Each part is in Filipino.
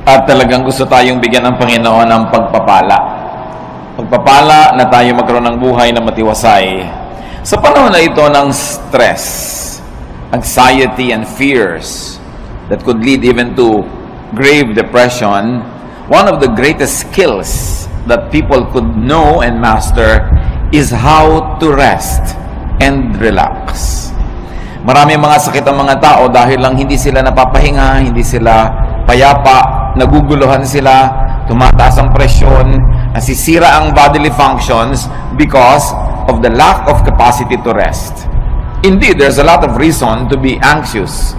At talagang gusto tayong bigyan ng Panginoon ng pagpapala. Pagpapala na tayo magkaroon ng buhay na matiwasay. Sa panahon na ito ng stress, anxiety, and fears that could lead even to grave depression, one of the greatest skills that people could know and master is how to rest and relax. Maraming mga sakit ang mga tao dahil lang hindi sila napapahinga, hindi sila payapa, naguguluhan sila, tumataas ang presyon, nasisira ang bodily functions because of the lack of capacity to rest. Indeed, there's a lot of reason to be anxious.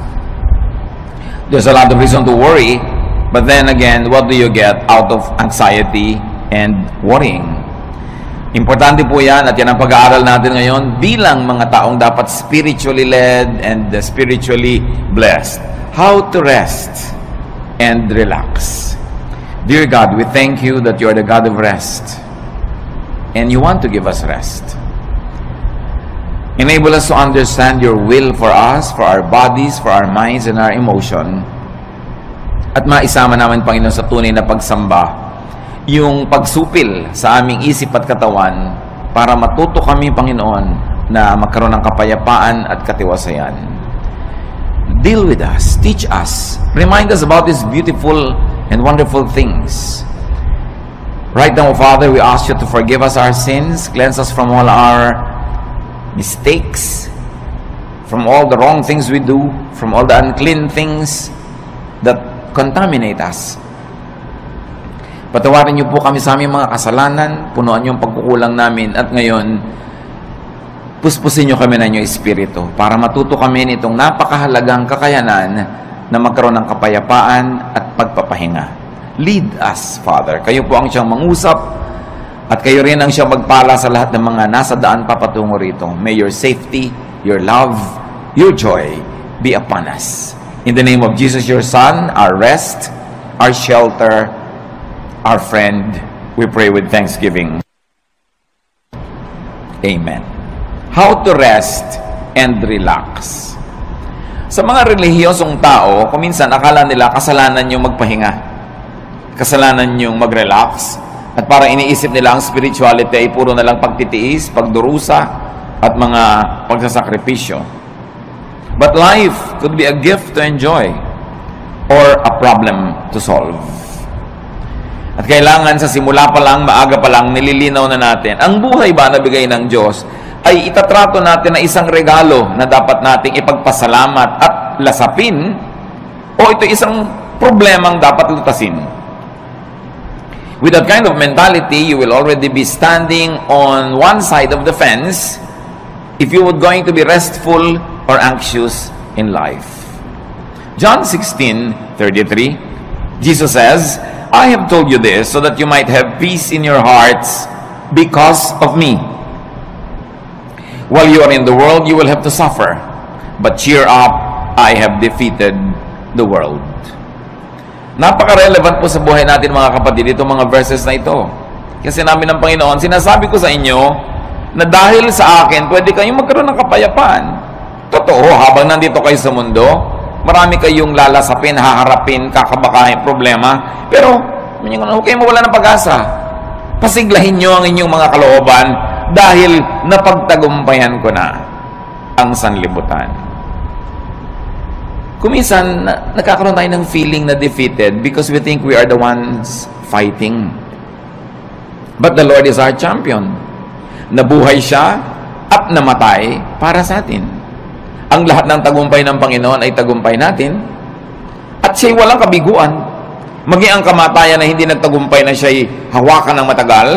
There's a lot of reason to worry, but then again, what do you get out of anxiety and worrying? Importante po yan at yan ang pag-aaral natin ngayon bilang mga taong dapat spiritually led and spiritually blessed. How to rest and relax. Dear God, we thank you that you are the God of rest and you want to give us rest. Enable us to understand your will for us, for our bodies, for our minds, and our emotion. At maisama namin, Panginoon, sa tunay na pagsamba yung pagsupil sa aming isip at katawan para matuto kami, Panginoon, na magkaroon ng kapayapaan at katiwasayan. Deal with us, teach us, remind us about these beautiful and wonderful things. Right now, Father, we ask you to forgive us our sins, cleanse us from all our mistakes, from all the wrong things we do, from all the unclean things that contaminate us. Patawarin niyo po kami sa aming mga kasalanan, punuan niyo ang pagkukulang namin, at ngayon, puspusin niyo kami ng inyong Espiritu para matuto kami nitong napakahalagang kakayanan na magkaroon ng kapayapaan at pagpapahinga. Lead us, Father. Kayo po ang siyang mangusap at kayo rin ang siyang magpala sa lahat ng mga nasa daan papatungo rito. May your safety, your love, your joy be upon us. In the name of Jesus, your Son, our rest, our shelter, our friend, we pray with thanksgiving. Amen. How to rest and relax. Sa mga relihiyosong tao, kuminsan akala nila kasalanan yung magpahinga. Kasalanan yung mag-relax. At parang iniisip nila ang spirituality ay puro na lang pagtitiis, pagdurusa, at mga pagsasakripisyo. But life could be a gift to enjoy or a problem to solve. At kailangan sa simula pa lang, maaga pa lang, nililinaw na natin. Ang buhay ba na bigay ng Diyos ay itatrato natin na isang regalo na dapat nating ipagpasalamat at lasapin, o ito isang problemang dapat lutasin. With that kind of mentality, you will already be standing on one side of the fence if you were going to be restful or anxious in life. John 16:33, Jesus says, I have told you this so that you might have peace in your hearts because of me. While you are in the world, you will have to suffer. But cheer up, I have defeated the world. Napaka-relevant po sa buhay natin, mga kapatid, itong mga verses na ito. Kasi namin ng Panginoon, sinasabi ko sa inyo na dahil sa akin, pwede kayong magkaroon ng kapayapaan. Totoo, habang nandito kayo sa mundo, marami kayong lalasapin, haharapin, kakabakahin, problema. Pero, huwag kayong mawala ng pag-asa. Pasiglahin nyo ang inyong mga kalooban dahil napagtagumpayan ko na ang sanlibutan. Kuminsan, nagkakaroon tayo ng feeling na defeated because we think we are the ones fighting. But the Lord is our champion. Nabuhay siya at namatay para sa atin. Ang lahat ng tagumpay ng Panginoon ay tagumpay natin. At siya'y walang kabiguan. Maging ang kamatayan na hindi nagtagumpay na siya'y hawakan ng matagal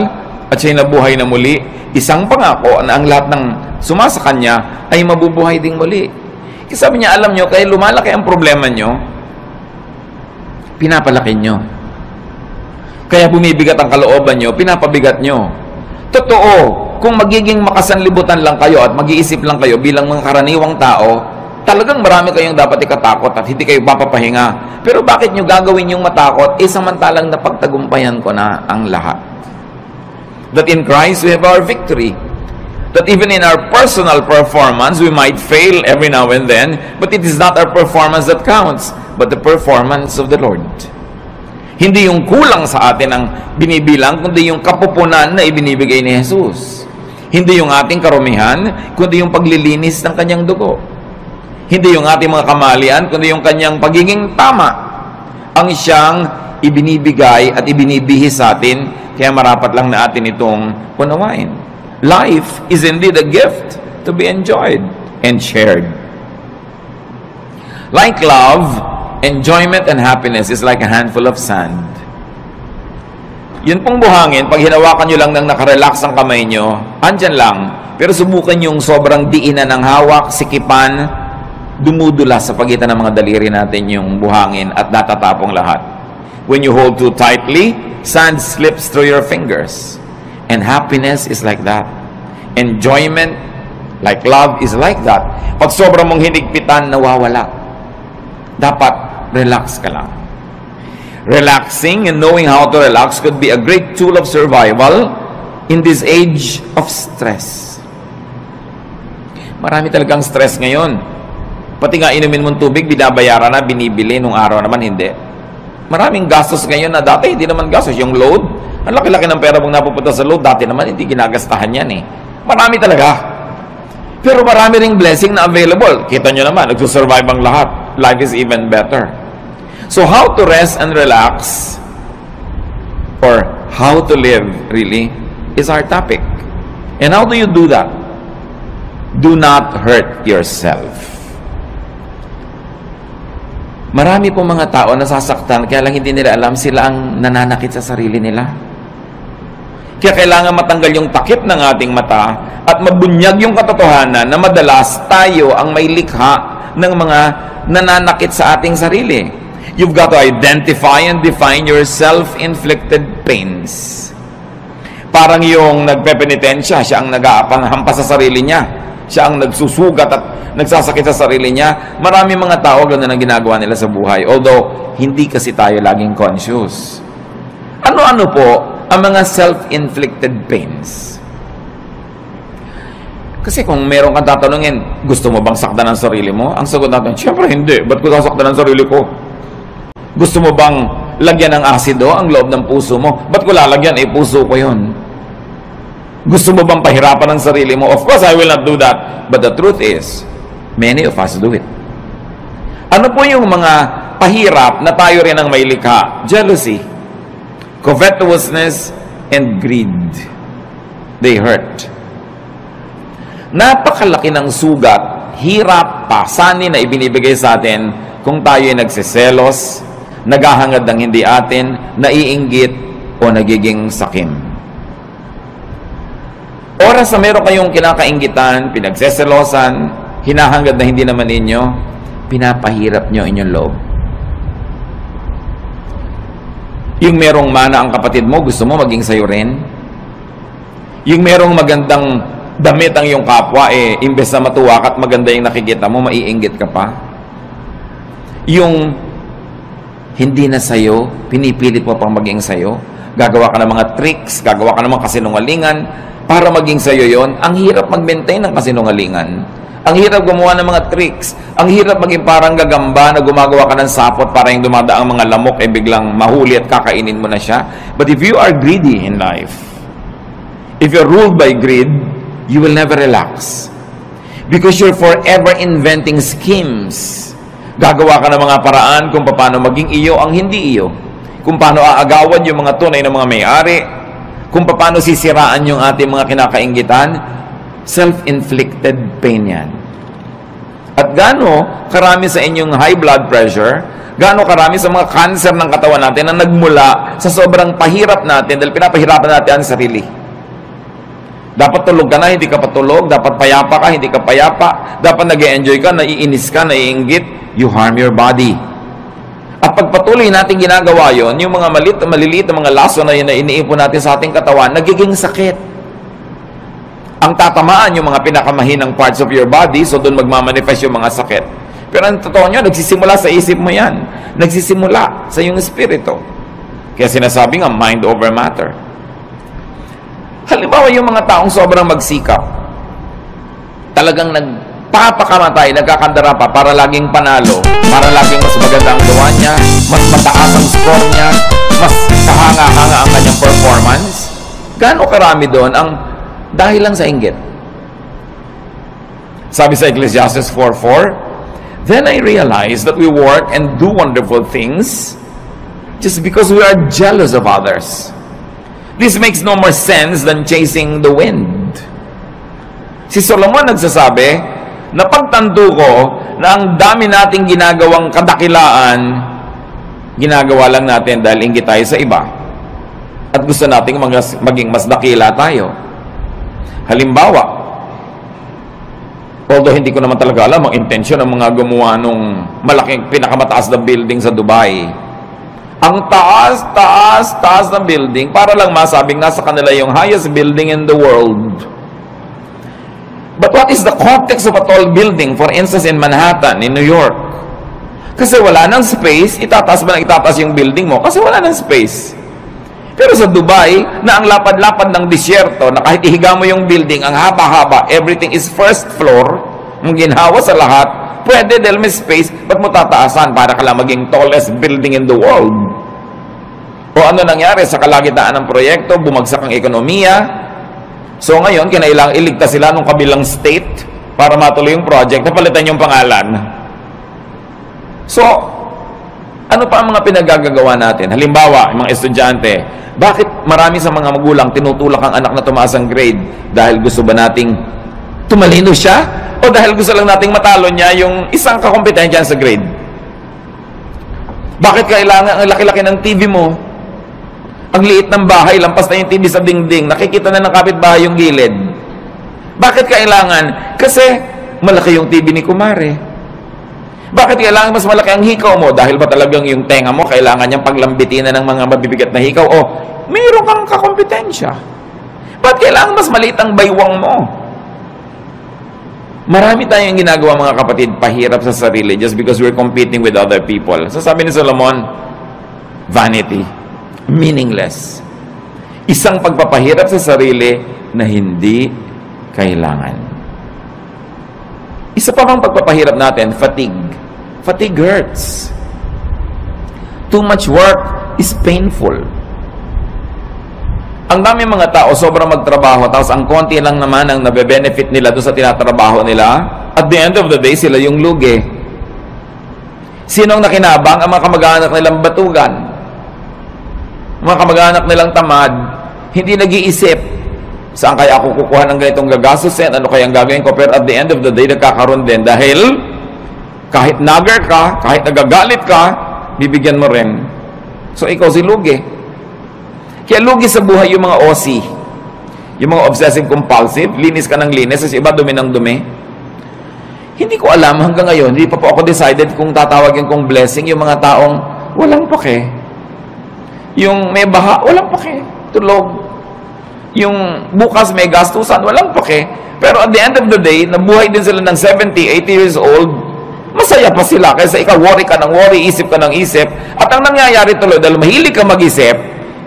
at siya'y nabuhay na muli, isang pangako na ang lahat ng sumasa kanya ay mabubuhay ding muli. Kasi sabi niya, alam nyo, kaya lumalaki ang problema nyo, pinapalaki nyo. Kaya bumibigat ang kalooban nyo, pinapabigat nyo. Totoo, kung magiging makasanlibutan lang kayo at mag-iisip lang kayo bilang mga karaniwang tao, talagang marami kayong dapat ikatakot at hindi kayo papapahinga. Pero bakit nyo gagawin yung matakot? Samantalang napagtagumpayan ko na ang lahat. That in Christ we have our victory. That even in our personal performance, we might fail every now and then, but it is not our performance that counts, but the performance of the Lord. Hindi yung kulang sa atin ang binibilang, kundi yung kapupunan na ibinibigay ni Jesus. Hindi yung ating karumihan, kundi yung paglilinis ng kanyang dugo. Hindi yung ating mga kamalian, kundi yung kanyang pagiging tama. Ang siyang ibinibigay at ibinibihis sa atin, kaya marapat lang na atin itong unawain. Life is indeed a gift to be enjoyed and shared. Like love, enjoyment and happiness is like a handful of sand. Yun pong buhangin, pag hinawakan nyo lang ng nakarelax ang kamay nyo, andyan lang. Pero subukan yung sobrang diinan ng hawak, sikipan, dumudulas sa pagitan ng mga daliri natin yung buhangin at natatapong lahat. When you hold too tightly, sand slips through your fingers. And happiness is like that. Enjoyment, like love, is like that. Pag sobrang mong hinigpitan, nawawala. Dapat relax ka lang. Relaxing and knowing how to relax could be a great tool of survival in this age of stress. Marami talagang stress ngayon. Pati nga inumin mong tubig, binabayaran na, binibili, nung araw naman hindi. Maraming gastos ngayon na dati hindi naman gastos. Yung load, ang laki-laki ng pera mong napupunta sa load, dati naman hindi ginagastahan yan eh. Marami talaga. Pero marami ring blessing na available. Kita nyo naman, nagsusurvive ang lahat. Life is even better. So how to rest and relax, or how to live really, is our topic. And how do you do that? Do not hurt yourself. Marami pong mga tao nasasaktan, kaya lang hindi nila alam sila ang nananakit sa sarili nila. Kaya kailangan matanggal yung takip ng ating mata at mabunyag yung katotohanan na madalas tayo ang may likha ng mga nananakit sa ating sarili. You've got to identify and define your self-inflicted pains. Parang yung nagpepenitensya, siya ang nag-aapanghampas sa sarili niya. Siya ang nagsusugat at nagsasakit sa sarili niya. Marami mga tao ganun ang ginagawa nila sa buhay. Although, hindi kasi tayo laging conscious. Ano-ano po ang mga self-inflicted pains? Kasi kung meron kang tatanungin, gusto mo bang saktan ang sarili mo? Ang sagot natin, siyempre hindi. Ba't ko sasaktan ang sarili ko? Gusto mo bang lagyan ng asido ang loob ng puso mo? Ba't ko lalagyan? Puso ko yun. Gusto mo bang pahirapan ang sarili mo? Of course, I will not do that. But the truth is, many of us do it. Ano po yung mga pahirap na tayo rin ang may likha? Jealousy, covetousness, and greed. They hurt. Napakalaki ng sugat, hirap, pasanin na ibinibigay sa atin kung tayo ay nagsiselos, naghahangad ng hindi atin, naiinggit, o nagiging sakim. Oras na meron kayong kinakainggitan, pinagseselosan, hinahangad na hindi naman ninyo, pinapahirap nyo inyong loob. Yung merong mana ang kapatid mo, gusto mo maging sayo rin. Yung merong magandang damit ang iyong kapwa, imbes na matuwa ka at maganda yung nakikita mo, maiinggit ka pa. Yung hindi na sayo, pinipilit mo pang maging sayo, gagawa ka ng mga tricks, gagawa ka ng mga kasinungalingan, para maging sa'yo yon. Ang hirap mag-maintain ng kasinungalingan. Ang hirap gumawa ng mga tricks. Ang hirap maging parang gagamba na gumagawa ka ng sapot para yung dumadaang mga lamok biglang mahuli at kakainin mo na siya. But if you are greedy in life, if you're ruled by greed, you will never relax. Because you're forever inventing schemes. Gagawa ka ng mga paraan kung paano maging iyo ang hindi iyo. Kung paano aagawan yung mga tunay na mga may-ari. Kung paano sisiraan yung ating mga kinakainggitan, self-inflicted pain yan. At gaano karami sa inyong high blood pressure, gaano karami sa mga cancer ng katawan natin na nagmula sa sobrang pahirap natin dahil pinapahirapan natin ang sarili. Dapat tulog ka na, hindi ka patulog. Dapat payapa ka, hindi ka payapa. Dapat nag-e-enjoy ka, naiinis ka, naiinggit. You harm your body. At pagpatuloy natin ginagawa yon, yung mga maliliit na mga laso na yun na iniipon natin sa ating katawan, nagiging sakit. Ang tatamaan yung mga pinakamahinang parts of your body, so doon magmamanifest yung mga sakit. Pero ang totoo nyo, nagsisimula sa isip mo yan. Nagsisimula sa iyong espiritu. Kaya sinasabi nga, mind over matter. Halimbawa yung mga taong sobrang magsikap, talagang nagpapakamatay, nagkakandara pa para laging panalo, para laging mas maganda ang gawa niya, mas mataas ang score niya, kahanga-hanga ang kanyang performance? Gaano karami doon ang dahil lang sa inggit? Sabi sa Ecclesiastes 4:4, "Then I realized that we work and do wonderful things just because we are jealous of others. This makes no more sense than chasing the wind." Si Solomon nagsasabi na pagtanto ko na ang dami nating ginagawang kadakilaan, ginagawa lang natin dahil inggit tayo sa iba. At gusto nating maging mas dakila tayo. Halimbawa, although hindi ko naman talaga alam ang intensyon ng mga gumawa nung malaking pinakamataas na building sa Dubai. Ang taas ng building para lang masabing nasa kanila yung highest building in the world. But what is the context of a tall building, for instance in Manhattan, in New York? Kasi wala nang space, itataas ba na itataas yung building mo? Kasi wala nang space. Pero sa Dubai, na ang lapad-lapad ng disyerto, na kahit ihiga mo yung building, ang haba-haba, everything is first floor, ang ginhawa sa lahat, pwede dahil may space, ba't mo tataasan para ka lang maging tallest building in the world? O ano nangyari sa kalagitnaan ng proyekto, bumagsak ang ekonomiya. So ngayon, kinailangan iligtas sila nung kabilang state para matuloy yung project, napalitan yung pangalan. So, ano pa ang mga pinagagagawa natin? Halimbawa, mga estudyante, bakit marami sa mga magulang tinutulak ang anak na tumaas ang grade? Dahil gusto ba nating tumalino siya? O dahil gusto lang nating matalo niya yung isang kakompetensya sa grade? Bakit kailangan ang laki-laki ng TV mo? Ang liit ng bahay, lampas na yung TV sa dingding, nakikita na ng kapitbahay yung gilid. Bakit kailangan? Kasi malaki yung TV ni kumare. Bakit kailangan mas malaki ang hikaw mo? Dahil ba talagang yung tenga mo kailangan niyang paglambitin ng mga mabibigat na hikaw? O mayroon kang kakompetensya. Bakit kailangan mas maliit ang baywang mo? Marami tayong ginagawa mga kapatid, pahirap sa sarili just because we're competing with other people. So sabi ni Solomon, vanity. Meaningless. Isang pagpapahirap sa sarili na hindi kailangan. Isa pa bang pagpapahirap natin, fatigue. Fatigue hurts. Too much work is painful. Ang dami mga tao sobrang magtrabaho tapos ang konti lang naman ang nabe-benefit nila doon sa tinatrabaho nila. At the end of the day, sila yung lugi. Sinong nakinabang? Ang mga kamag-anak nilang batugan. Mga kamag-anak nilang tamad, hindi nag-iisip, saan kaya ako kukuha ng ganitong gagastusin, ano kaya ang gagawin ko, pero at the end of the day, nagkakaroon din dahil kahit nagger ka, kahit nagagalit ka, bibigyan mo rin. So, ikaw si lugi. Kaya lugi sa buhay yung mga OC, yung mga obsessive-compulsive, linis ka ng linis, as iba dumi ng dumi. Hindi ko alam hanggang ngayon, hindi pa po ako decided kung tatawagin kong blessing yung mga taong walang pake. Yung may baha, walang pake. Tulog. Yung bukas may gastusan, walang pake. Pero at the end of the day, nabuhay din sila ng 70, 80 years old, masaya pa sila. Kaysa ikaw, worry ka ng worry, isip ka ng isip. At ang nangyayari tuloy, dahil mahilig ka mag-isip,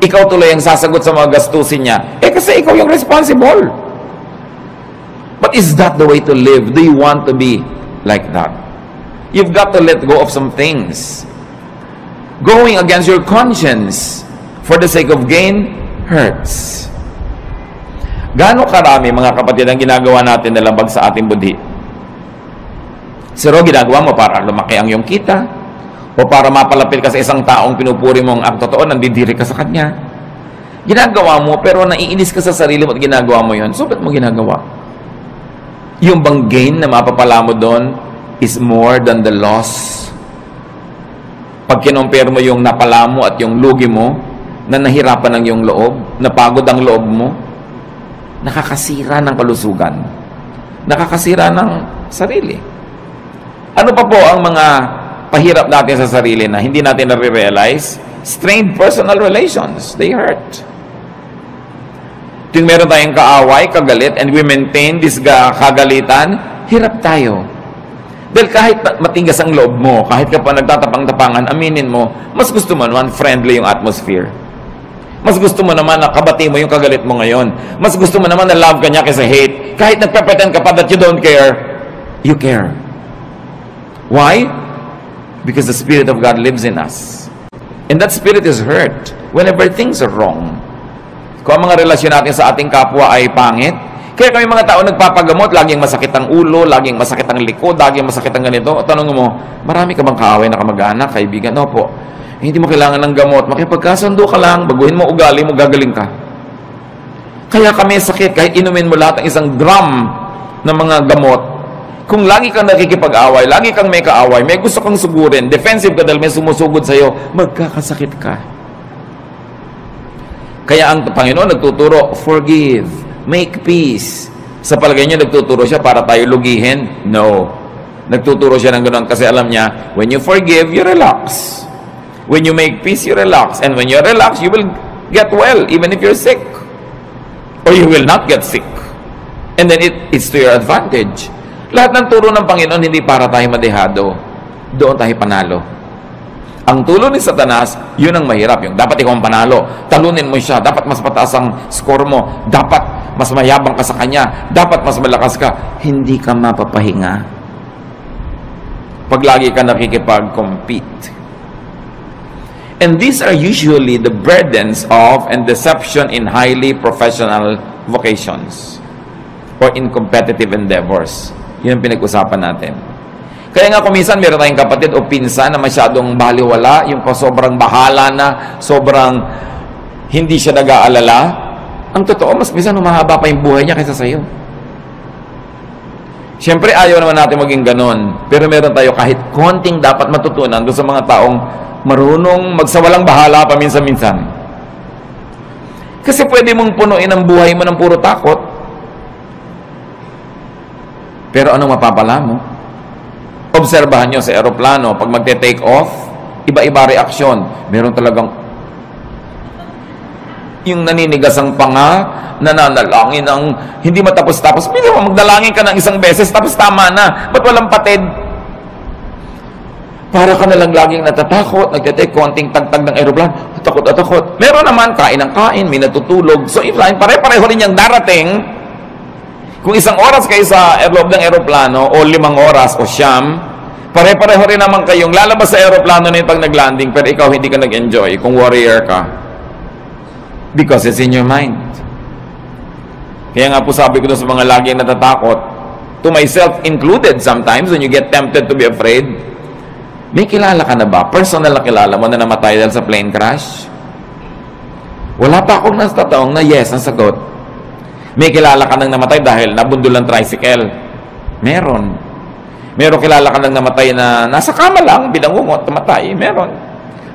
ikaw tuloy ang sasagot sa mga gastusin niya. Kasi ikaw yung responsible. But is that the way to live? Do you want to be like that? You've got to let go of some things. Going against your conscience for the sake of gain hurts. Gaano karami mga kapatid ang ginagawa natin na labag sa ating budhi? Siro, ginagawa mo para lumaki ang iyong kita o para mapalapit ka sa isang taong pinupuri mong ang totoo, nandidiri ka sa kanya. Ginagawa mo pero naiinis ka sa sarili mo at ginagawa mo yun. So, ba't mo ginagawa? Yung bang gain na mapapala mo doon is more than the loss. Pag kinompare mo yung napala mo at yung lugi mo, na nahirapan ng iyong loob, napagod ang loob mo, nakakasira ng kalusugan, nakakasira ng sarili. Ano pa po ang mga pahirap natin sa sarili na hindi natin na-realize? Strained personal relations, they hurt. Tuwing meron tayong kaaway, kagalit, and we maintain this kagalitan, hirap tayo. Dahil kahit matigas ang loob mo, kahit ka pa nagtatapang-tapangan, aminin mo, mas gusto mo naman friendly yung atmosphere. Mas gusto mo naman na kabati mo yung kagalit mo ngayon. Mas gusto mo naman na love ka niya kaysa hate. Kahit nagpapretend ka pa that you don't care, you care. Why? Because the Spirit of God lives in us. And that Spirit is hurt. whenever things are wrong. Kung ang mga relasyon natin sa ating kapwa ay pangit, kaya kami mga tao nagpapagamot, laging masakit ang ulo, laging masakit ang likod, laging masakit ang ganito. Tanong mo, marami ka bang kaaway na kamag-anak, kaibigan? Opo. Hindi mo kailangan ng gamot. Makipagkasundo ka lang, baguhin mo ugali mo, gagaling ka. Kaya kami sakit, kahit inumin mo lahat ng isang drum ng mga gamot, kung lagi kang nakikipag-away, lagi kang may kaaway, may gusto kang sugurin, defensive ka dahil may sumusugod sa'yo, magkakasakit ka. Kaya ang Panginoon nagtuturo, forgive, make peace. Sa palagay niya, nagtuturo siya para tayo lugihin? No. Nagtuturo siya ng ganoon kasi alam niya, when you forgive, you relax. When you make peace, you relax. And when you relax, you will get well, even if you're sick. Or you will not get sick. And then it's to your advantage. Lahat ng turo ng Panginoon, hindi para tayo madehado. Doon tayo panalo. Ang tulo ni Satanas, yun ang mahirap. Yung dapat ikaw ang panalo. Talunin mo siya. Dapat mas mataas ang score mo. Dapat mas mayabang ka sa kanya. Dapat mas malakas ka. Hindi ka mapapahinga. Pag lagi ka nakikipag-compete. And these are usually the burdens of and deception in highly professional vocations or in competitive endeavors. Yun ang pinag-usapan natin. Kaya nga kuminsan meron tayong kapatid o pinsan na masyadong baliwala, yung sobrang bahala na, sobrang hindi siya nag-aalala. Ang totoo, mas minsan humahaba pa yung buhay niya kaysa sa'yo. Siyempre, ayaw naman natin maging ganon. Pero meron tayo kahit konting dapat matutunan doon sa mga taong marunong magsawalang bahala paminsan-minsan. Kasi pwede mong punuin ang buhay mo ng puro takot. Pero anong mapapala mo? Obserbahan nyo sa aeroplano, pag magte-take off, iba-iba reaksyon. Meron talagang yung naninigas ang panga, nananalangin ang hindi matapos-tapos. Minimum, magdalangin ka ng isang beses, tapos tama na. Ba't walang patid? Para ka nalang laging natatakot, nagte-take konting tagtag ng aeroplano, takot at takot. Meron naman, kain ng kain, may natutulog. So, if pare-pareho rin yung darating, kung 1 oras kayo sa loob ng aeroplano, o 5 oras, o siyam, pare-pareho rin naman kayong lalabas sa aeroplano na yung pag nag-landing, pero ikaw hindi ka nag-enjoy kung warrior ka. Because it's in your mind. Kaya nga po sabi ko doon sa mga laging natatakot, to myself included sometimes, when you get tempted to be afraid, may kilala ka na ba? Personal na kilala mo na namatay dahil sa plane crash? Wala pa akong nastatawang na yes ang sagot. May kilala ka nang namatay dahil nabundol ng tricycle? Meron. Meron kilala ka nang namatay na nasa kama lang, binangungot, namatay? Meron.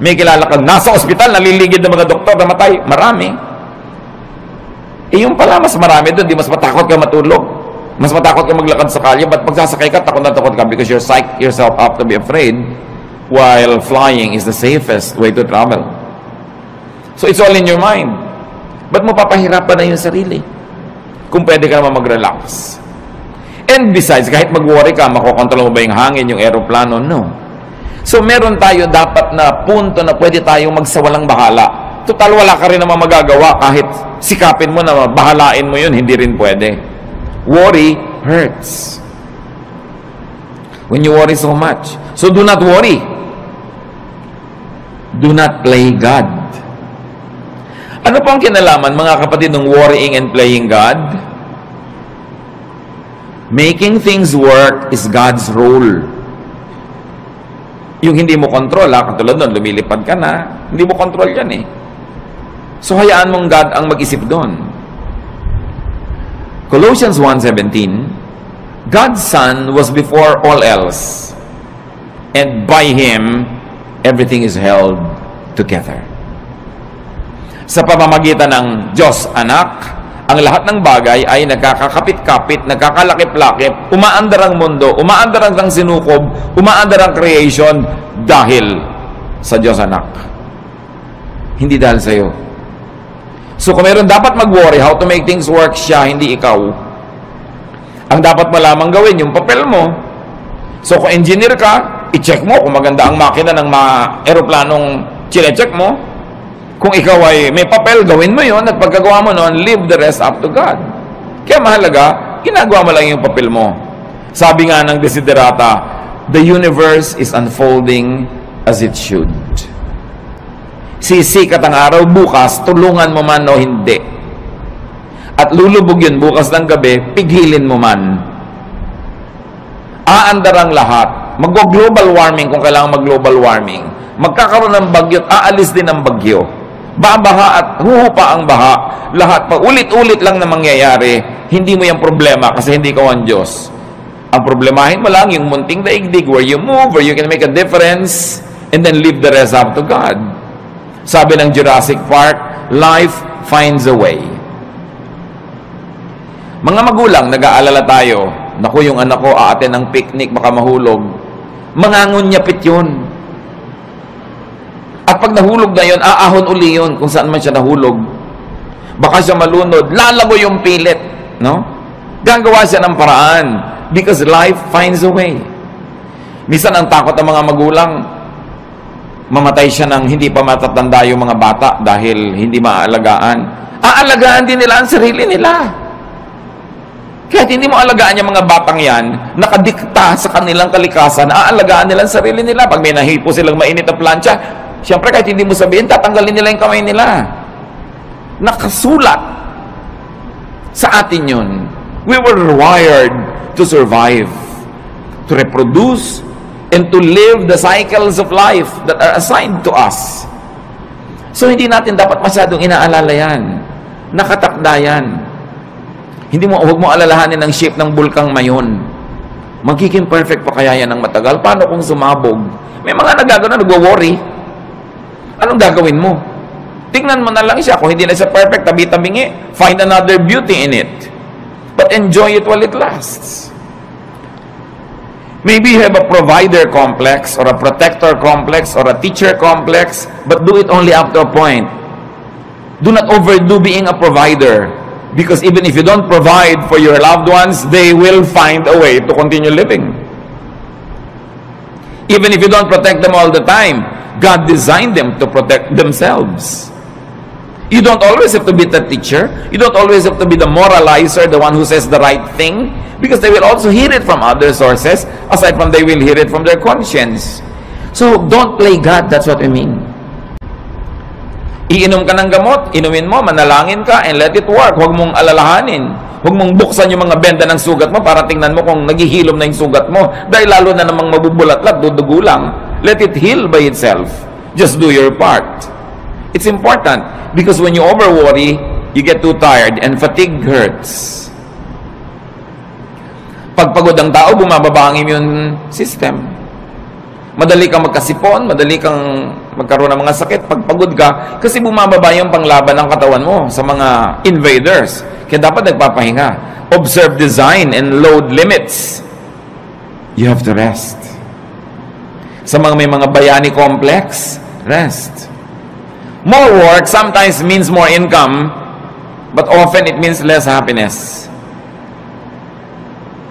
May kilala kang nasa ospital, naliligid ng mga doktor, namatay? Marami. Eh yung pala, mas marami doon, di mas matakot ka matulog. Mas matakot ka maglakad sa kalye, but pagsasakay ka, takot na takot ka because you're psych yourself up to be afraid, while flying is the safest way to travel. So it's all in your mind. Ba't mo papahirapan na yung sarili? Kung pwede ka naman mag-relax. And besides, kahit mag-worry ka, makokontrol mo ba yung hangin, yung aeroplano? No. So meron tayo dapat na punto na pwede tayong magsawalang bahala. Total, wala ka rin naman magagawa kahit sikapin mo na bahalain mo yun, hindi rin pwede. Worry hurts. When you worry so much. So do not worry. Do not play God. Ano pang kinalaman, mga kapatid, ng worrying and playing God? Making things work is God's role. Yung hindi mo control, katulad nun, lumilipad ka na, hindi mo control yan eh. So, hayaan mong God ang mag-isip doon. Colossians 1:17, God's Son was before all else, and by Him, everything is held together. Sa pamamagitan ng Diyos Anak, ang lahat ng bagay ay nagkakakapit-kapit, nagkakalakip-lakip, umaandar ang mundo, umaandar ang sinukob, umaandar ang creation dahil sa Diyos Anak. Hindi dahil sa iyo. So kung meron dapat mag-worry how to make things work, siya, hindi ikaw. Ang dapat mo lamang gawin, yung papel mo. So kung engineer ka, i-check mo kung maganda ang makina ng mga aeroplanong chine-check mo. Kung ikaw ay may papel, gawin mo yon, at pagkagawa mo noon, leave the rest up to God. Kaya mahalaga, ginagawa mo lang yung papel mo. Sabi nga ng Desiderata, the universe is unfolding as it should. Sisikat ang araw bukas, tulungan mo man o hindi. At lulubog yun bukas ng gabi, pigilin mo man. Aandar ang lahat. Mag-global warming kung kailangan mag-global warming. Magkakaroon ng bagyo at aalis din ang bagyo. Babaha at huhupa ang baha. Lahat pa ulit-ulit lang na mangyayari. Hindi mo yung problema kasi hindi ka ang Diyos. Ang problemahin mo lang yung munting daigdig where you move, where you can make a difference, and then leave the rest up to God. Sabi ng Jurassic Park, life finds a way. Mga magulang, nag-aalala tayo. Naku, yung anak ko aaten ng picnic, baka mahulog. Mangangunyapit yun. At pag nahulog na yun, aahon uli yun kung saan man siya nahulog. Baka siya malunod, lalago yung pilit. No? Gagawa siya ng paraan. Because life finds a way. Minsan ang takot ng mga magulang, mamatay siya ng hindi pa matatanda yung mga bata dahil hindi maaalagaan. Aalagaan din nila ang sarili nila. Kahit hindi mo alagaan yung mga batang yan, nakadikta sa kanilang kalikasan, aalagaan nila ang sarili nila. Pag may nahipo silang mainit na plancha, siyempre kahit hindi mo sabihin, tatanggalin nila yung kamay nila. Nakasulat sa atin yun. We were wired to survive, to reproduce, and to live the cycles of life that are assigned to us. So hindi natin dapat masyadong inaalala yan. Nakatakda yan. Huwag mo alalahanin ang shape ng bulkang mayon. Magiging perfect pa kaya yan ng matagal? Paano kung sumabog? May mga nagagano, nagwo-worry. Anong gagawin mo? Tingnan mo na lang siya. Kung hindi na siya perfect, tabi-tabingi, find another beauty in it. But enjoy it while it lasts. Maybe you have a provider complex, or a protector complex, or a teacher complex, but do it only up to a point. Do not overdo being a provider. Because even if you don't provide for your loved ones, they will find a way to continue living. Even if you don't protect them all the time, God designed them to protect themselves. You don't always have to be the teacher. You don't always have to be the moralizer, the one who says the right thing, because they will also hear it from other sources, aside from they will hear it from their conscience. So, don't play God, that's what I mean. Iinom ka ng gamot, inumin mo, manalangin ka, and let it work. Huwag mong alalahanin. Huwag mong buksan yung mga benda ng sugat mo para tingnan mo kung naghihilom na yung sugat mo. Dahil lalo na namang mabubulat-lat, dudugo lang. Let it heal by itself. Just do your part. It's important because when you over-worry, you get too tired and fatigue hurts. Pag pagod ang tao, bumababa ang immune system. Madali kang magkasipon, madali kang magkaroon ng mga sakit pag pagod ka kasi bumababa yung panglaban ng katawan mo sa mga invaders. Kaya dapat nagpapahinga. Observe design and load limits. You have to rest. Sa mga may mga bayani complex, rest. More work sometimes means more income, but often it means less happiness.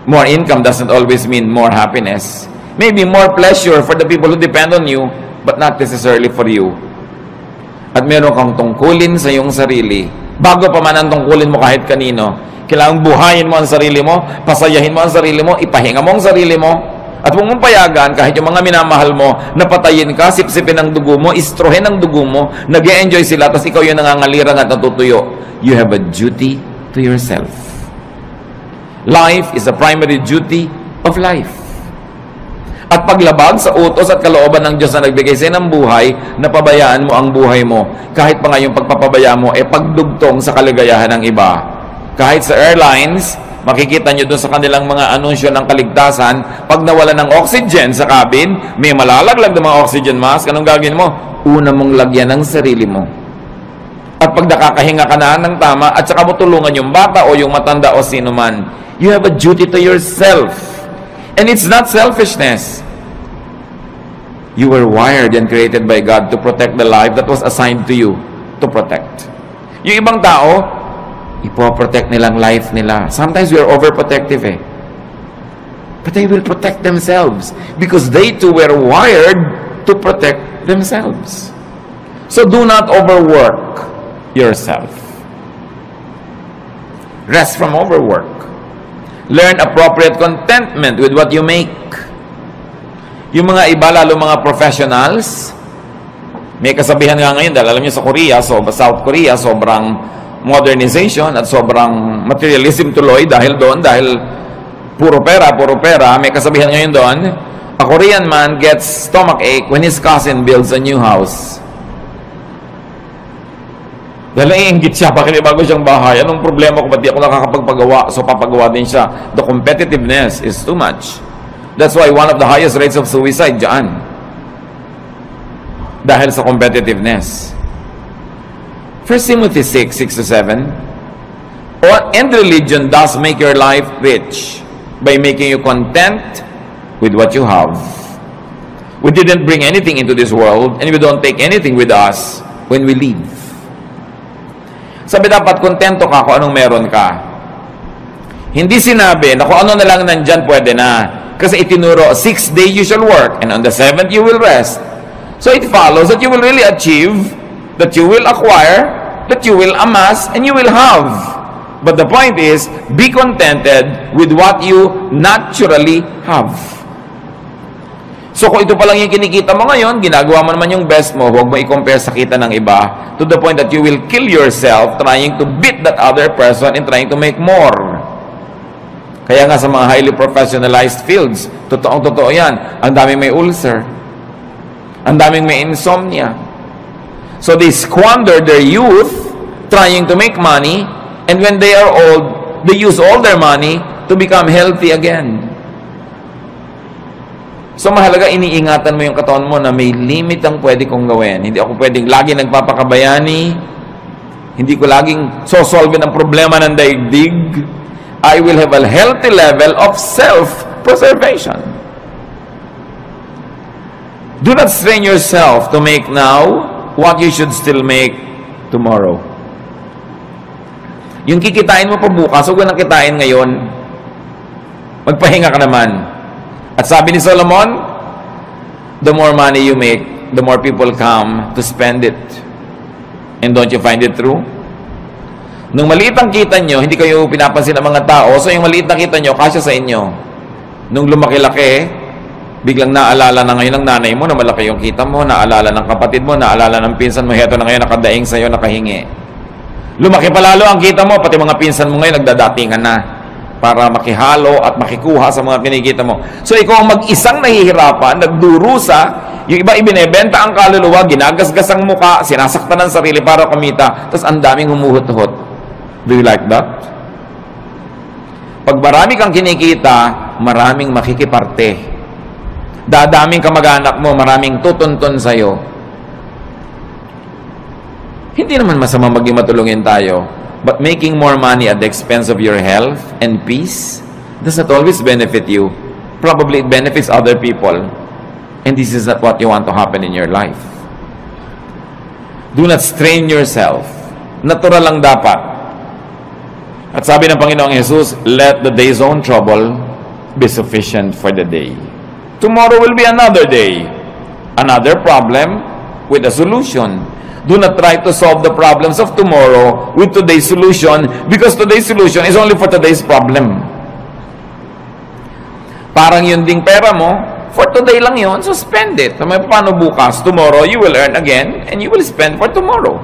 More income doesn't always mean more happiness. Maybe more pleasure for the people who depend on you, but not necessarily for you. At meron kang tungkulin sa iyong sarili. Bago pa man ang tungkulin mo kahit kanino, kailangang buhayin mo ang sarili mo, pasayahin mo ang sarili mo, ipahinga mo ang sarili mo, at huwag mong payagan kahit yung mga minamahal mo, napatayin ka, sipsipin ang dugo mo, istrohin ang dugo mo, nag-e-enjoy sila, tapos ikaw yung nangangalirang at natutuyo. You have a duty to yourself. Life is a primary duty of life. At paglabag sa utos at kalooban ng Diyos na nagbigay sa'yo ng buhay, napabayaan mo ang buhay mo. Kahit pa nga yung pagpapabayaan mo, pagdugtong sa kaligayahan ng iba. Kahit sa airlines, makikita nyo doon sa kanilang mga anunsyo ng kaligtasan, pag nawala ng oxygen sa cabin, may malalaglag ng mga oxygen mask, anong gagawin mo? Una mong lagyan ng sarili mo. At pag nakakahinga ka na ng tama, at saka mo tulungan yung bata o yung matanda o sino man, you have a duty to yourself. And it's not selfishness. You were wired and created by God to protect the life that was assigned to you to protect. Yung ibang tao, ipoprotect nilang life nila. Sometimes we are overprotective But they will protect themselves because they too were wired to protect themselves. So do not overwork yourself. Rest from overwork. Learn appropriate contentment with what you make. Yung mga iba, lalo mga professionals, May kasabihan nga ngayon, dahil alam niyo sa Korea, South Korea, sobrang modernization at sobrang materialism tuloy dahil puro pera. May kasabihan ngayon doon, a Korean man gets stomach ache when his cousin builds a new house. Dahil naiinggit siya, bakit bago siyang bahay? Anong problema ko? Ba't di ako nakakapagpagawa? So papagawa din siya. The competitiveness is too much. That's why one of the highest rates of suicide dyan. Dahil sa competitiveness. 1 Timothy 6:6-7, and religion does make your life rich by making you content with what you have. We didn't bring anything into this world, and we don't take anything with us when we leave. Sabi dapat kontento ka kung anong meron ka. Hindi sinabi na kung ano na lang nandyan pwede na. Kasi itinuro, 6 days you shall work, and on the 7th you will rest. So it follows that you will really achieve, that you will acquire, that you will amass, and you will have. But the point is, be contented with what you naturally have. So kung ito pa lang yung kinikita mo ngayon, ginagawa mo naman yung best mo, huwag mo i-compare sa kita ng iba, to the point that you will kill yourself trying to beat that other person and trying to make more. Kaya nga sa mga highly professionalized fields, totoo yan, ang daming may ulcer, ang daming may insomnia. So they squander their youth trying to make money, and when they are old, they use all their money to become healthy again. So mahalaga, iniingatan mo yung katawan mo na may limit ang pwede kong gawin. Hindi ako pwedeng lagi nagpapakabayani. Hindi ko laging sosolve ang problema ng daigdig. I will have a healthy level of self-preservation. Do not strain yourself to make now what you should still make tomorrow. Yung kikitain mo pa bukas, huwag mo nang kitain ngayon. Magpahinga ka naman. At sabi ni Solomon, the more money you make, the more people come to spend it. And don't you find it true? Nung maliit ang kita nyo, hindi kayo pinapansin ng mga tao, so yung maliit na kita nyo, kasya sa inyo. Nung lumaki-laki, biglang naalala na ngayon ng nanay mo na malaki yung kita mo, naalala ng kapatid mo, naalala ng pinsan mo, heto na ngayon nakadaing sa'yo, nakahingi. Lumaki pa lalo ang kita mo, pati mga pinsan mo ngayon nagdadatingan na para makihalo at makikuha sa mga kinikita mo. So ikaw ang mag-isang nahihirapan, nagdurusa, yung iba ibinebenta ang kaluluwa, ginagasgas ang muka, sinasaktan ang sarili para kumita, tapos ang daming humuhut-hut. Do you like that? Pag marami kang kinikita, maraming makikiparte. Dadaming kamag-anak mo, maraming tutuntun sa'yo. Hindi naman masama maging matulungin tayo, but making more money at the expense of your health and peace does not always benefit you. Probably it benefits other people. And this is not what you want to happen in your life. Do not strain yourself. Natural lang dapat. At sabi ng Panginoong Jesus, let the day's own trouble be sufficient for the day. Tomorrow will be another day, another problem with a solution. Do not try to solve the problems of tomorrow with today's solution, because today's solution is only for today's problem. Parang yun ding pera mo, for today lang yun, so spend it. Paano bukas? Tomorrow you will earn again, and you will spend for tomorrow.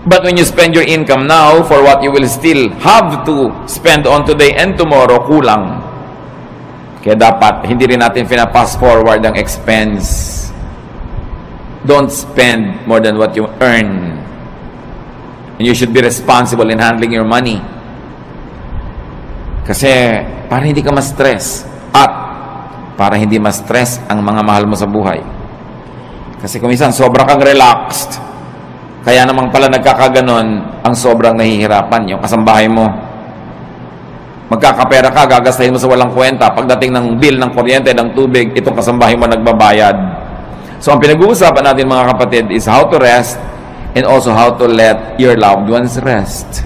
But when you spend your income now for what you will still have to spend on today and tomorrow, kulang. Kaya dapat, hindi rin natin pina-pass forward ang expense. Don't spend more than what you earn. And you should be responsible in handling your money. Kasi, para hindi ka ma-stress. At, para hindi ma-stress ang mga mahal mo sa buhay. Kasi kung minsan, sobra kang relaxed. Kaya namang pala nagkakaganon, ang sobrang nahihirapan yung kasambahay mo. Magkakapera ka, gagastahin mo sa walang kwenta. Pagdating ng bill ng kuryente, ng tubig, itong kasambahay mo nagbabayad. So, ang pinag-uusapan natin mga kapatid is how to rest and also how to let your loved ones rest.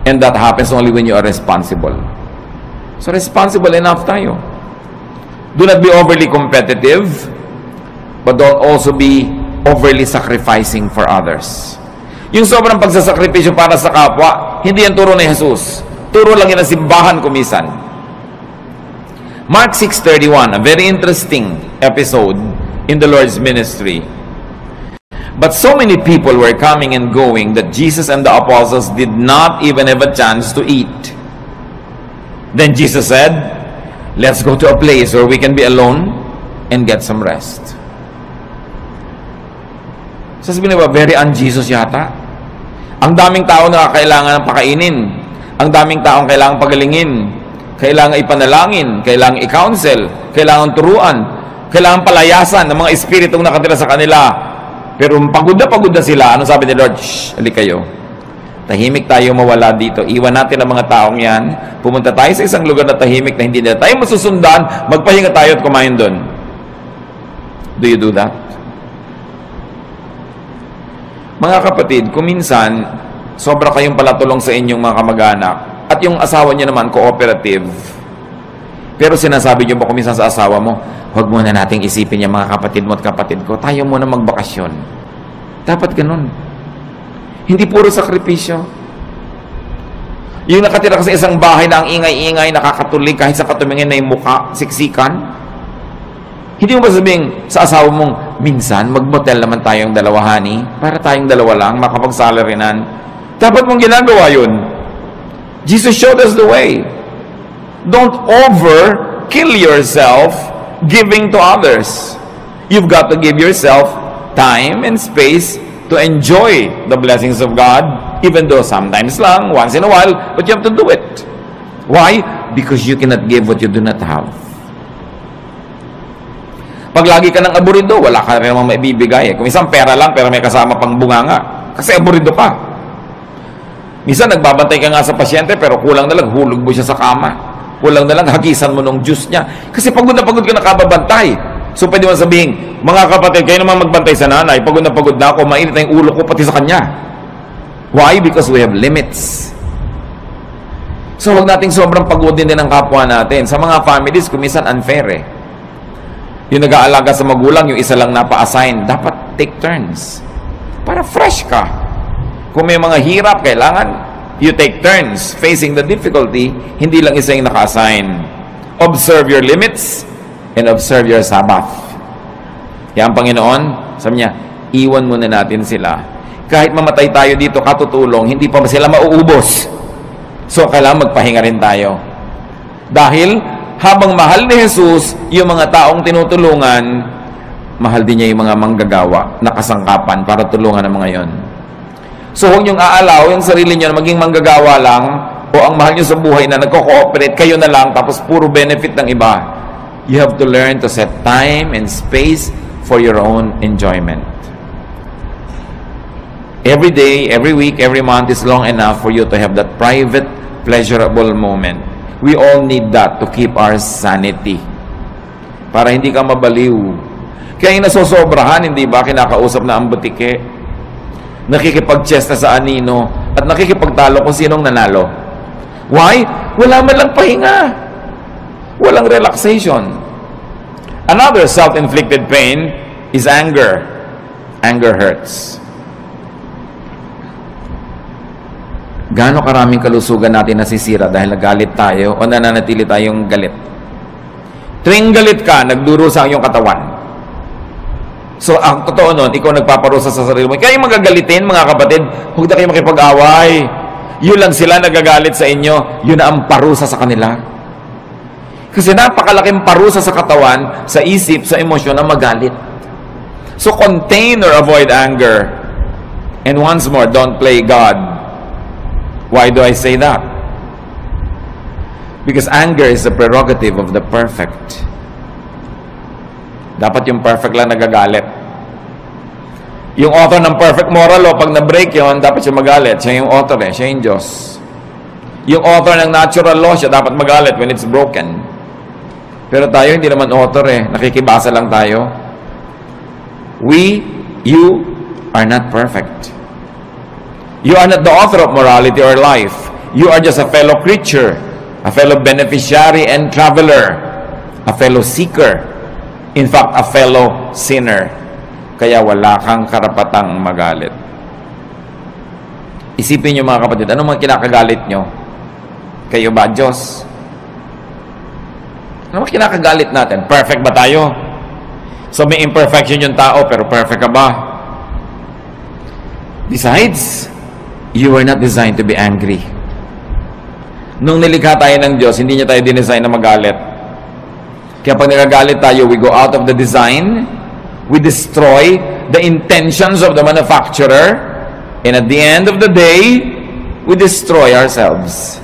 And that happens only when you are responsible. So, responsible enough tayo. Do not be overly competitive, but don't also be overly sacrificing for others. Yung sobrang pagsasakripisyo para sa kapwa, hindi yan turo ni Jesus. Turo lang yan ang simbahan kumisan. Mark 6:31, a very interesting episode in the Lord's ministry. But so many people were coming and going that Jesus and the apostles did not even have a chance to eat. Then Jesus said, let's go to a place where we can be alone and get some rest. Sasabihin na ba, very un-Jesus yata? Ang daming tao na kailangan ng pakainin. Ang daming taong kailangan pagalingin. Kailangan ipanalangin. Kailangan i-counsel. Kailangan turuan. Kailangan palayasan ng mga espiritong nakatira sa kanila. Pero pagod na sila. Ano sabi ni Lord? Shh, alik kayo. Tahimik tayo mawala dito. Iwan natin ang mga taong yan. Pumunta tayo sa isang lugar na tahimik na hindi na tayo masusundan. Magpahinga tayo at kumain doon. Do you do that? Mga kapatid, kung minsan, sobra kayong palatulong sa inyong mga kamag-anak at yung asawa niyo naman, cooperative. Pero sinasabi niyo ba kung minsan sa asawa mo, huwag muna nating isipin yung mga kapatid mo at kapatid ko. Tayo muna magbakasyon. Dapat ganun. Hindi puro sakripisyo. Yung nakatira ka sa isang bahay na ang ingay-ingay, nakakatulig kahit sa katumingin na yung mukha, siksikan. Hindi mo ba sabihin sa asawa mong, minsan, mag-motel naman tayong dalawa, honey, para tayong dalawa lang, makapag-salarinan. Dapat mong ginagawa yun. Jesus showed us the way. Don't kill yourself giving to others. You've got to give yourself time and space to enjoy the blessings of God, even though sometimes lang, once in a while, but you have to do it. Why? Because you cannot give what you do not have. Pag lagi ka ng aburido, wala ka rin namang maibibigay. Kung isang pera lang, pero may kasama pang bunganga. Kasi aburido ka. Minsan, nagbabantay ka nga sa pasyente, pero kulang na lang, hulog mo siya sa kama. Kulang na lang, hagisan mo nung juice niya. Kasi pagod na pagod ka nakababantay. So, pwede mo sabihin, mga kapatid, kayo naman magbantay sa nanay. Pagod na ako, mainit na yung ulo ko pati sa kanya. Why? Because we have limits. So, huwag nating sobrang pagodin din ang kapwa natin. Sa mga families, kumisan unfair eh. Yung nag-aalaga sa magulang, yung isa lang napa-assign, dapat take turns. Para fresh ka. Kung may mga hirap, kailangan you take turns facing the difficulty, hindi lang isa yung naka-assign. Observe your limits and observe your Sabbath. Kaya ang Panginoon, sabi niya, iwan muna natin sila. Kahit mamatay tayo dito, katutulong, hindi pa sila mauubos. So, kailangan magpahinga rin tayo. Dahil, habang mahal ni Jesus yung mga taong tinutulungan, mahal din niya yung mga manggagawa na kasangkapan para tulungan ang mga yon. So, huwag niyong aalaw yung sarili niyo na maging manggagawa lang o ang mahal niyo sa buhay na nagko-cooperate, kayo na lang, tapos puro benefit ng iba. You have to learn to set time and space for your own enjoyment. Every day, every week, every month is long enough for you to have that private, pleasurable moment. We all need that to keep our sanity. Para hindi ka mabaliw. Kaya yung nasosobrahan, hindi ba, kinakausap na ang butike, nakikipag-chess na sa anino, at nakikipagtalo kung sinong nanalo. Why? Wala man lang pahinga. Walang relaxation. Another self-inflicted pain is anger. Anger hurts. Gaano karaming kalusugan natin nasisira dahil nagalit tayo o nananatili tayong galit. Tuwing galit ka, nagdurusa ang iyong katawan. So, ang totoo nun, ikaw nagpaparusa sa sarili mo. Kaya yung magagalitin, mga kapatid, huwag na kayo makipag-away. Yun lang sila nagagalit sa inyo, yun na ang parusa sa kanila. Kasi napakalaking parusa sa katawan, sa isip, sa emosyon na magalit. So, contain or avoid anger. And once more, don't play God. Why do I say that? Because anger is the prerogative of the perfect. Dapat yung perfect lang nagagalit. Yung author ng perfect moral law, pag na-break yun, dapat siya magalit. Siya yung author eh, siya yung Diyos. Yung author ng natural law, siya dapat magalit when it's broken. Pero tayo, hindi naman author eh. Nakikibasa lang tayo. You are not perfect. You are not the author of morality or life. You are just a fellow creature, a fellow beneficiary and traveler, a fellow seeker, in fact, a fellow sinner. Kaya wala kang karapatang magalit. Isipin niyo mga kapatid, ano mga kinakagalit nyo? Kayo ba, Diyos? Ano mga kinakagalit natin? Perfect ba tayo? So may imperfection yung tao, pero perfect ka ba? Besides, you were not designed to be angry. Nung nilikha tayo ng Diyos, hindi niya tayo dinesign na magalit. Kaya pag nagagalit tayo, we go out of the design, we destroy the intentions of the manufacturer, and at the end of the day, we destroy ourselves.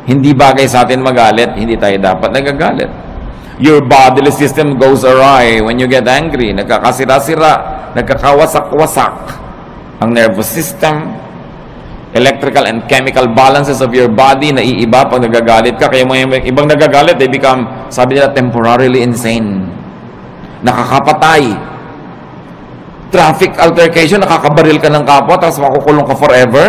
Hindi bagay sa atin magalit, hindi tayo dapat nagagalit. Your bodily system goes awry when you get angry. Nagkakasira-sira, nagkakawasak-wasak ang nervous system, electrical and chemical balances of your body naiiba pag nagagalit ka. Kaya mga ibang nagagalit, they become, sabi nila, temporarily insane. Nakakapatay. Traffic altercation, nakakabaril ka ng kapwa, tapos makukulong ka forever.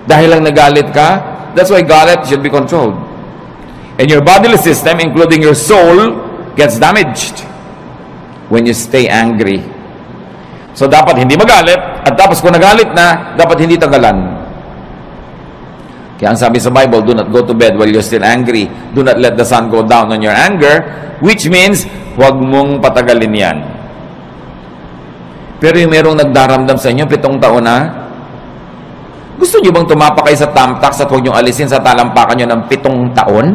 Dahil lang nagalit ka. That's why galit should be controlled. And your bodily system, including your soul, gets damaged when you stay angry. So, dapat hindi magalit, at tapos kung nagalit na, dapat hindi tagalan. Kaya ang sabi sa Bible, do not go to bed while you're still angry. Do not let the sun go down on your anger, which means, huwag mong patagalin yan. Pero yung merong nagdaramdam sa inyo, 7 taon na, gusto nyo bang tumapak kayo sa tamtax at huwag nyo alisin sa talampakan nyo ng 7 taon?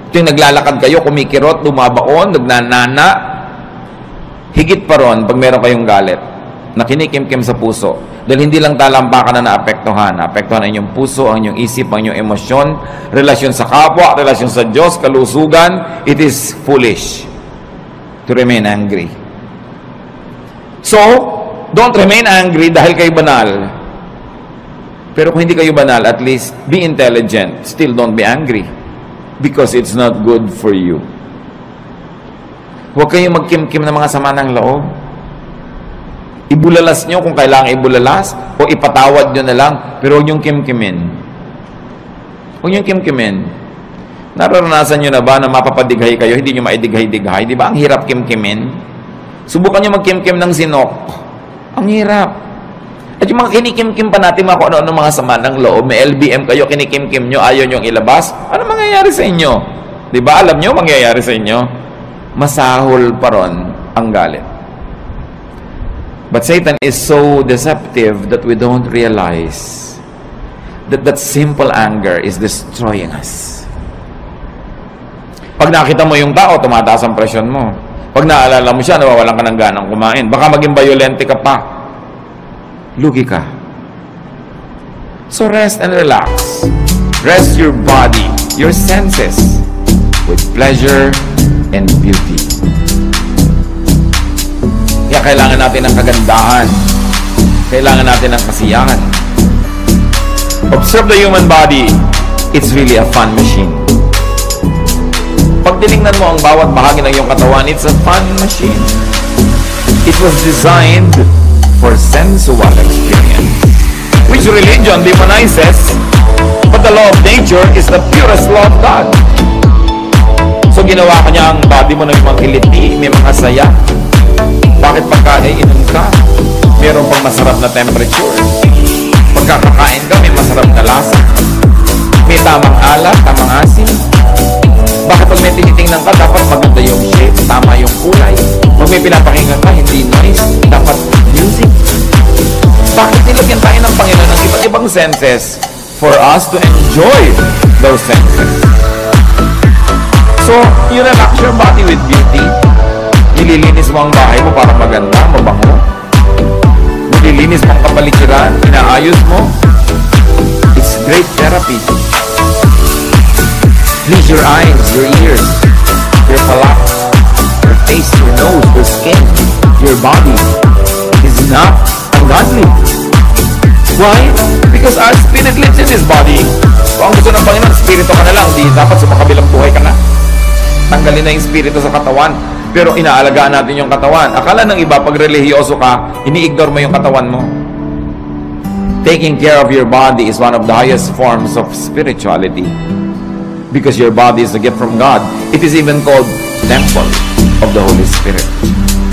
Ito yung naglalakad kayo, kumikirot, lumabaon, nagnanana. Higit pa ron pag meron kayong galit na kinikimkim sa puso. Dahil hindi lang talampakan na naapektuhan. Naapektuhan ang inyong puso, ang inyong isip, ang inyong emosyon, relasyon sa kapwa, relasyon sa Diyos, kalusugan. It is foolish to remain angry. So, don't remain angry dahil kayo banal. Pero kung hindi kayo banal, at least be intelligent. Still don't be angry. Because it's not good for you. Huwag kayong magkimkim ng mga sama ng loob. Ibulalas nyo kung kailangan ibulalas, o ipatawad nyo na lang, pero huwag nyong kimkimin. Huwag nyong kimkimin. Nararanasan nyo na ba na mapapadighay kayo, hindi nyo maidighay-dighay? Di ba? Ang hirap kimkimin. Subukan nyo magkimkim ng sinok. Ang hirap. At yung mga kinikimkim pa natin, mga kung ano-ano mga sama ng loob, may LBM kayo, kinikimkim nyo, ayaw nyo ilabas, ano mangyayari sa inyo? Di ba? Alam nyo mangyayari sa inyo? Masahol pa ron ang galit. But Satan is so deceptive that we don't realize that simple anger is destroying us. Pag nakita mo yung tao, tumataas ang presyon mo. Pag naalala mo siya, nawawalan ka ng ganang kumain. Baka maging violente ka pa. Lugi ka. So rest and relax. Rest your body, your senses with pleasure and beauty. Kaya kailangan natin ng kagandahan. Kailangan natin ng kasiyahan. Observe the human body. It's really a fun machine. Pag tinignan mo ang bawat bahagi ng iyong katawan, it's a fun machine. It was designed for sensual experience, which religion demonizes, but the law of nature is the purest law of God. So ginawa ka niya ang body mo ng mga kiliti, may mga saya. Bakit pagka iinom ka, meron pang masarap na temperature? Pagkakakain ka, may masarap na lasa. May tamang alat, tamang asin. Bakit pag may tinitingnan ka, dapat maganda yung shape, tama yung kulay. Pag may pinapakinggan ka, hindi noise, dapat music. Bakit nilagyan tayo ng Panginoon ng iba't ibang senses for us to enjoy those senses? So, you relax your body with beauty. Nililinis mo ang bahay mo para maganda, mabango. Nililinis mo ang kapaligiran, inaayos mo. It's great therapy. Please your eyes, your ears, your palate, your face, your nose, your skin, your body is not ungodly. Why? Because our spirit lives in this body. So ang gusto ng Panginoon, spirito ka na lang, di dapat sa makabilang buhay ka na. Tanggalin na yung spirito sa katawan, pero inaalagaan natin yung katawan. Akala ng iba, pag relihiyoso ka, ini-ignore mo yung katawan mo. Taking care of your body is one of the highest forms of spirituality. Because your body is a gift from God. It is even called temple of the Holy Spirit.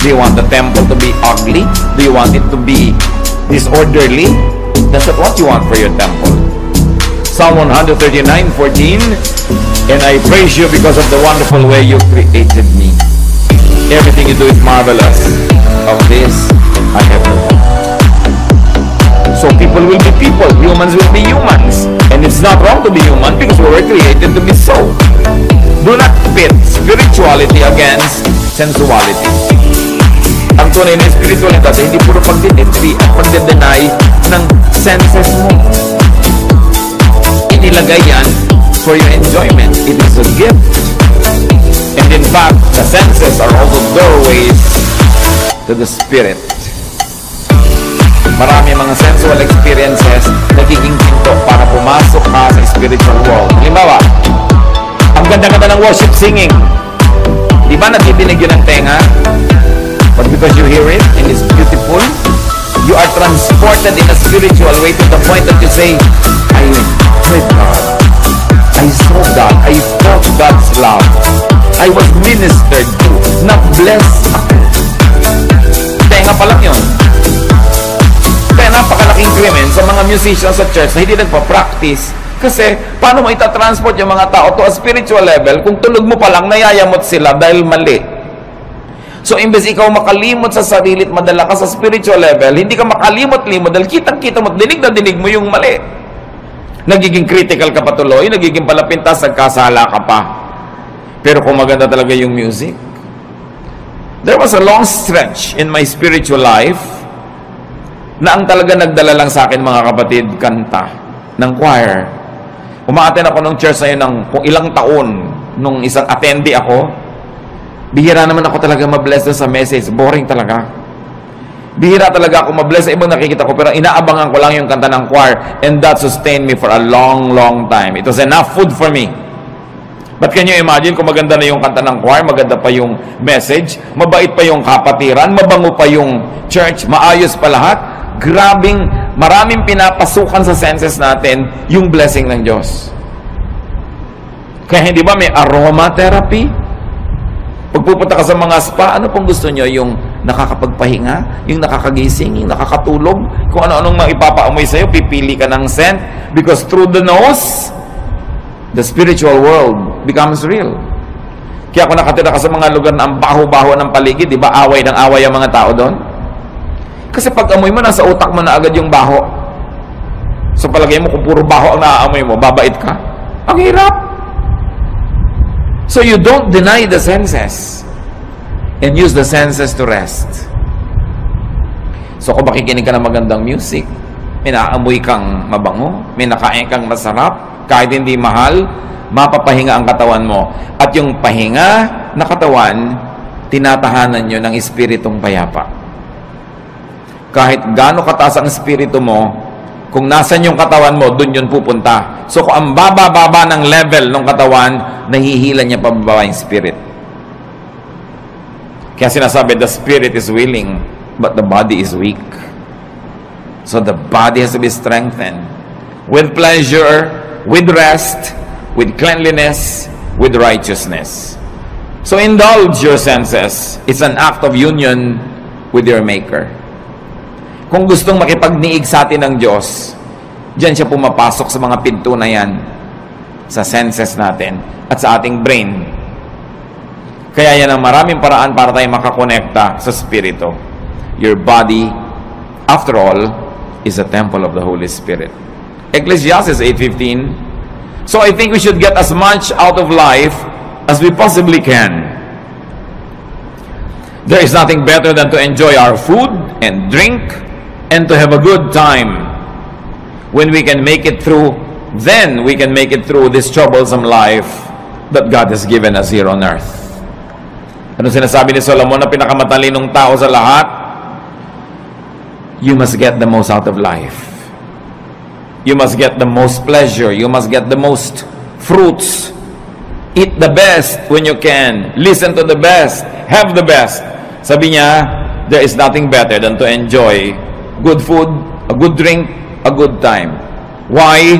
Do you want the temple to be ugly? Do you want it to be disorderly? That's not what you want for your temple. Psalm 139:14, and I praise you because of the wonderful way you created me. Everything you do is marvelous. Of this I have no doubt. People will be people. Humans will be humans. And it's not wrong to be human because we were created to be so. Do not pit spirituality against sensuality. Ang tunay na spiritualidad ay hindi puro pagdidinti at pagdidenay ng senses mo. Inilagay yan for your enjoyment. It is a gift. And in fact, the senses are also doorways to the spirit. Marami mga sensual experiences nagiging pinto para pumasok ka sa spiritual world. Halimbawa, ang ganda-ganda ng worship singing. Di ba natidinig yun ang tenga? But because you hear it and it's beautiful, you are transported in a spiritual way to the point that you say, I heard God. I saw God. I felt God's love. I was ministered to. Na-bless ako. Tenga pa lang yun. Kaya napakalaking krimen sa mga musicians sa church na hindi nagpa-practice. Kasi, paano mo itatransport yung mga tao to a spiritual level kung tulog mo pa lang nayayamot sila dahil mali? So, imbes ikaw makalimot sa sarili at madala ka sa spiritual level, hindi ka makalimot-limot dahil kitang-kita mo, dinig na dinig mo yung mali. Nagiging critical ka patuloy, nagiging palapintas, nagkasala ka pa. Pero kung maganda talaga yung music, there was a long stretch in my spiritual life na ang talaga nagdala lang sa akin, mga kapatid, kanta ng choir. Umaattend ako ng church na yun ng kung ilang taon, nung isang attendee ako. Bihira naman ako talaga mabless sa message. Boring talaga. Bihira talaga ako mabless sa ibang nakikita ko, pero inaabangan ko lang yung kanta ng choir, and that sustained me for a long, long time. It was enough food for me. But can you imagine kung maganda na yung kanta ng choir, maganda pa yung message, mabait pa yung kapatiran, mabango pa yung church, maayos pa lahat? Grabing, maraming pinapasukan sa senses natin yung blessing ng Diyos. Kaya hindi ba may aromatherapy? Pagpupunta ka sa mga spa, ano pong gusto nyo? Yung nakakapagpahinga, yung nakakagising, yung nakakatulog, kung ano-anong maipapaamoy sa'yo, pipili ka ng scent, because through the nose, the spiritual world becomes real. Kaya kung nakatira ka sa mga lugar na ang baho-baho ng paligid, di ba away ng away ang mga tao doon? Kasi pag amoy mo, nasa utak mo na agad yung baho. So palagay mo, kung puro baho ang naaamoy mo, babait ka? Ang hirap. So you don't deny the senses and use the senses to rest. So kung makikinig ka ng magandang music, may naaamoy kang mabango, may nakain kang masarap, kahit hindi mahal, mapapahinga ang katawan mo. At yung pahinga na katawan, tinatahanan nyo ng espiritong payapa. Kahit gaano kataas ang espiritu mo, kung nasan yung katawan mo, dun yun pupunta. So kung ang baba-baba ng level ng katawan, nahihila niya pababa yung spirit. Kaya sinasabi, the spirit is willing, but the body is weak. So the body has to be strengthened. With pleasure, with rest, with cleanliness, with righteousness. So indulge your senses. It's an act of union with your Maker. Kung gustong makipagniig sa atin ng Diyos, diyan siya pumapasok sa mga pinto na yan, sa senses natin, at sa ating brain. Kaya yan ang maraming paraan para tayo makakonekta sa Spirito. Your body, after all, is a temple of the Holy Spirit. Ecclesiastes 8:15. So I think we should get as much out of life as we possibly can. There is nothing better than to enjoy our food and drink and to have a good time. When we can make it through, then we can make it through this troublesome life that God has given us here on earth. Ano sinasabi ni Solomon na pinakamatalinong tao sa lahat? You must get the most out of life. You must get the most pleasure. You must get the most fruits. Eat the best when you can. Listen to the best. Have the best. Sabi niya, there is nothing better than to enjoy good food, a good drink, a good time. Why?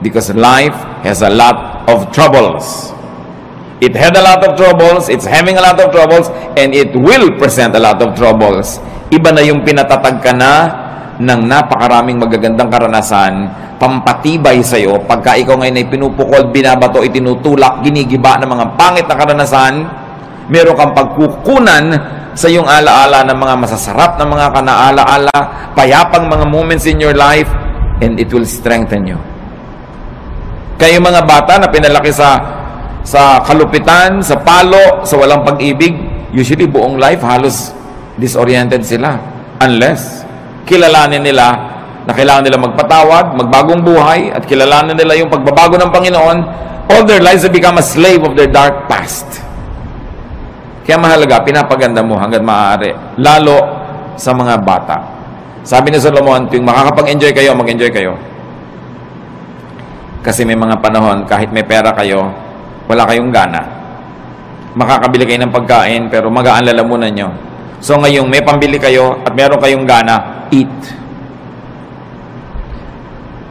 Because life has a lot of troubles. It had a lot of troubles, it's having a lot of troubles, and it will present a lot of troubles. Iba na yung pinatatag ka na ng napakaraming magagandang karanasan, pampatibay sa'yo, pagka ikaw ngayon ay pinupukol, binabato, itinutulak, ginigiba ng mga pangit na karanasan, meron kang pagkukunan sa iyong alaala ng mga masasarap na mga kanaalaala, payapang mga moments in your life, and it will strengthen you. Kayo mga bata na pinalaki sa kalupitan, sa palo, sa walang pag-ibig, usually buong life halos disoriented sila. Unless kilalanin nila na kailangan nila magpatawad, magbagong buhay, at kilalanin nila yung pagbabago ng Panginoon, all their lives have become a slave of their dark past. Kaya mahalaga, pinapaganda mo hanggat maaari, lalo sa mga bata. Sabi ni Solomon, tuwing makakapag-enjoy kayo, mag-enjoy kayo. Kasi may mga panahon, kahit may pera kayo, wala kayong gana. Makakabili kayo ng pagkain, pero magaan lalamunan nyo. So ngayong may pambili kayo at meron kayong gana, eat.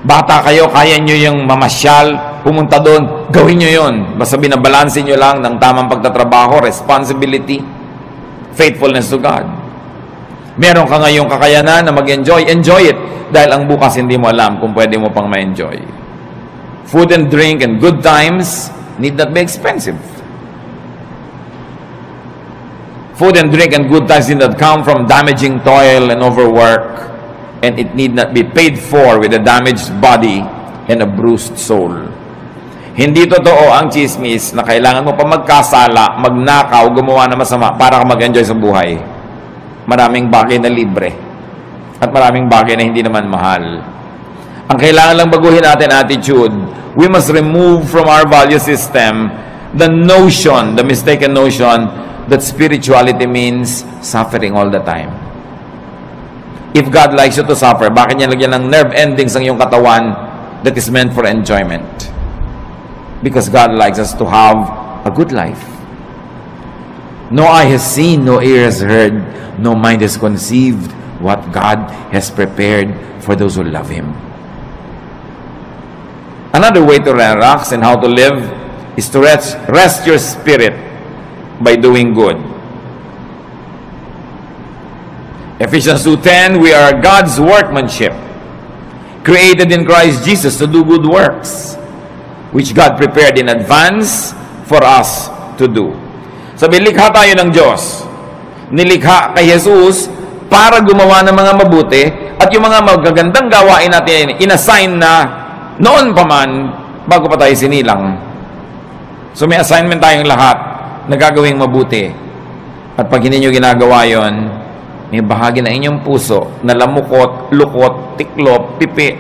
Bata kayo, kaya nyo yung mamasyal, pumunta doon, gawin nyo yun. Basta binabalansin nyo lang ng tamang pagtatrabaho, responsibility, faithfulness to God. Meron ka ngayong kakayanan na mag-enjoy, enjoy it. Dahil ang bukas hindi mo alam kung pwede mo pang ma-enjoy. Food and drink and good times need not be expensive. Food and drink and good times need not come from damaging toil and overwork. And it need not be paid for with a damaged body and a bruised soul. Hindi totoo ang chismis na kailangan mo pa magkasala, magnakaw, gumawa na masama para ka mag-enjoy sa buhay. Maraming bagay na libre at maraming bagay na hindi naman mahal. Ang kailangan lang baguhin natin attitude. We must remove from our value system the notion, the mistaken notion that spirituality means suffering all the time. If God likes you to suffer, bakit niya lagyan ng nerve endings ang iyong katawan that is meant for enjoyment? Because God likes us to have a good life. No eye has seen, no ear has heard, no mind has conceived what God has prepared for those who love Him. Another way to relax and how to live is to rest your spirit by doing good. Ephesians 2:10, we are God's workmanship, created in Christ Jesus to do good works, which God prepared in advance for us to do. Sabi, likha tayo ng Diyos. Nilikha kay Jesus para gumawa ng mga mabuti, at yung mga magagandang gawain natin, inassign na noon pa man, bago pa tayo sinilang. So may assignment tayong lahat na gagawing mabuti. At pag hindi nyo ginagawa yon, may bahagi ng inyong puso na lamukot, lukot, tiklop, pipi,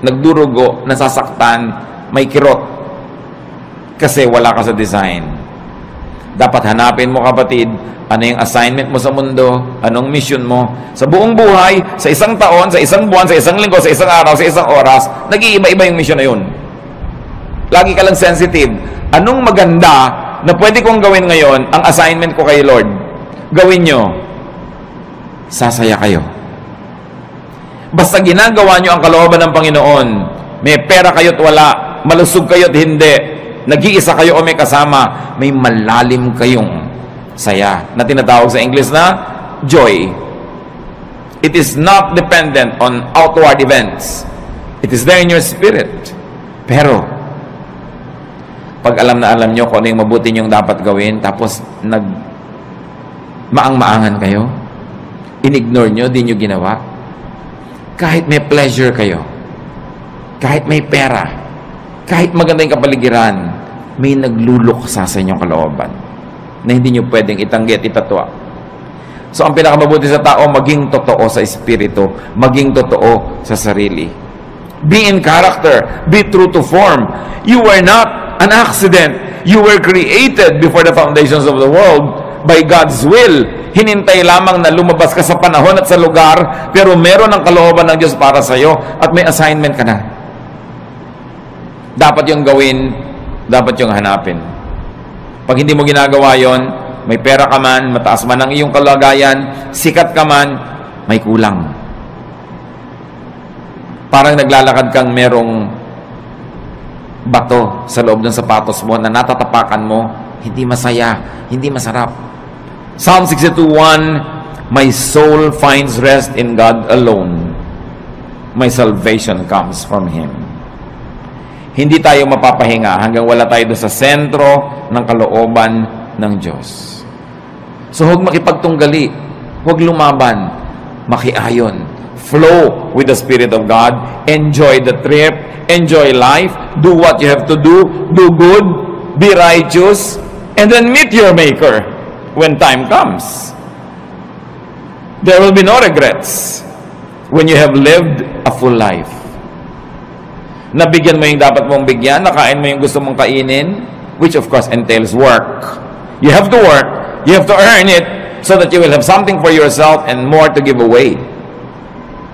nagdurugo, nasasaktan, may kirot. Kasi wala ka sa design. Dapat hanapin mo, kapatid, ano yung assignment mo sa mundo, anong mission mo. Sa buong buhay, sa isang taon, sa isang buwan, sa isang linggo, sa isang araw, sa isang oras, nag-iiba-iba yung mission na yun. Lagi ka lang sensitive. Anong maganda na pwede kong gawin ngayon, ang assignment ko kay Lord? Gawin nyo. Sasaya kayo. Basta ginagawa nyo ang kalooban ng Panginoon, may pera kayo't wala, malusog kayo't hindi, nag-iisa kayo o may kasama, may malalim kayong saya na tinatawag sa English na joy. It is not dependent on outward events. It is there in your spirit. Pero pag alam na alam nyo kung ano yung mabuti nyong dapat gawin, tapos maang-maangan kayo, in-ignore nyo, di nyo ginawa, kahit may pleasure kayo, kahit may pera, kahit maganda yung kapaligiran, may nagluluksa sa inyong kalooban na hindi nyo pwedeng itanggi at itatwa. So ang pinakamabuti sa tao, maging totoo sa espiritu, maging totoo sa sarili. Be in character, be true to form. You were not an accident. You were created before the foundations of the world by God's will. Hinintay lamang na lumabas ka sa panahon at sa lugar, pero meron ang kalooban ng Diyos para sa iyo at may assignment ka na. Dapat yung gawin, dapat yung hanapin. Pag hindi mo ginagawa yon, may pera ka man, mataas man ang iyong kalagayan, sikat ka man, may kulang. Parang naglalakad kang merong bato sa loob ng sapatos mo na natatapakan mo, hindi masaya, hindi masarap. Psalm 62:1, my soul finds rest in God alone. My salvation comes from Him. Hindi tayo mapapahinga hanggang wala tayo doon sa sentro ng kalooban ng Diyos. So huwag makipagtunggali, huwag lumaban, makiayon. Flow with the Spirit of God, enjoy the trip, enjoy life, do what you have to do good, be righteous, and then meet your Maker when time comes. There will be no regrets when you have lived a full life. Nabigyan mo yung dapat mong bigyan, nakain mo yung gusto mong kainin, which of course entails work. You have to work, you have to earn it, so that you will have something for yourself and more to give away.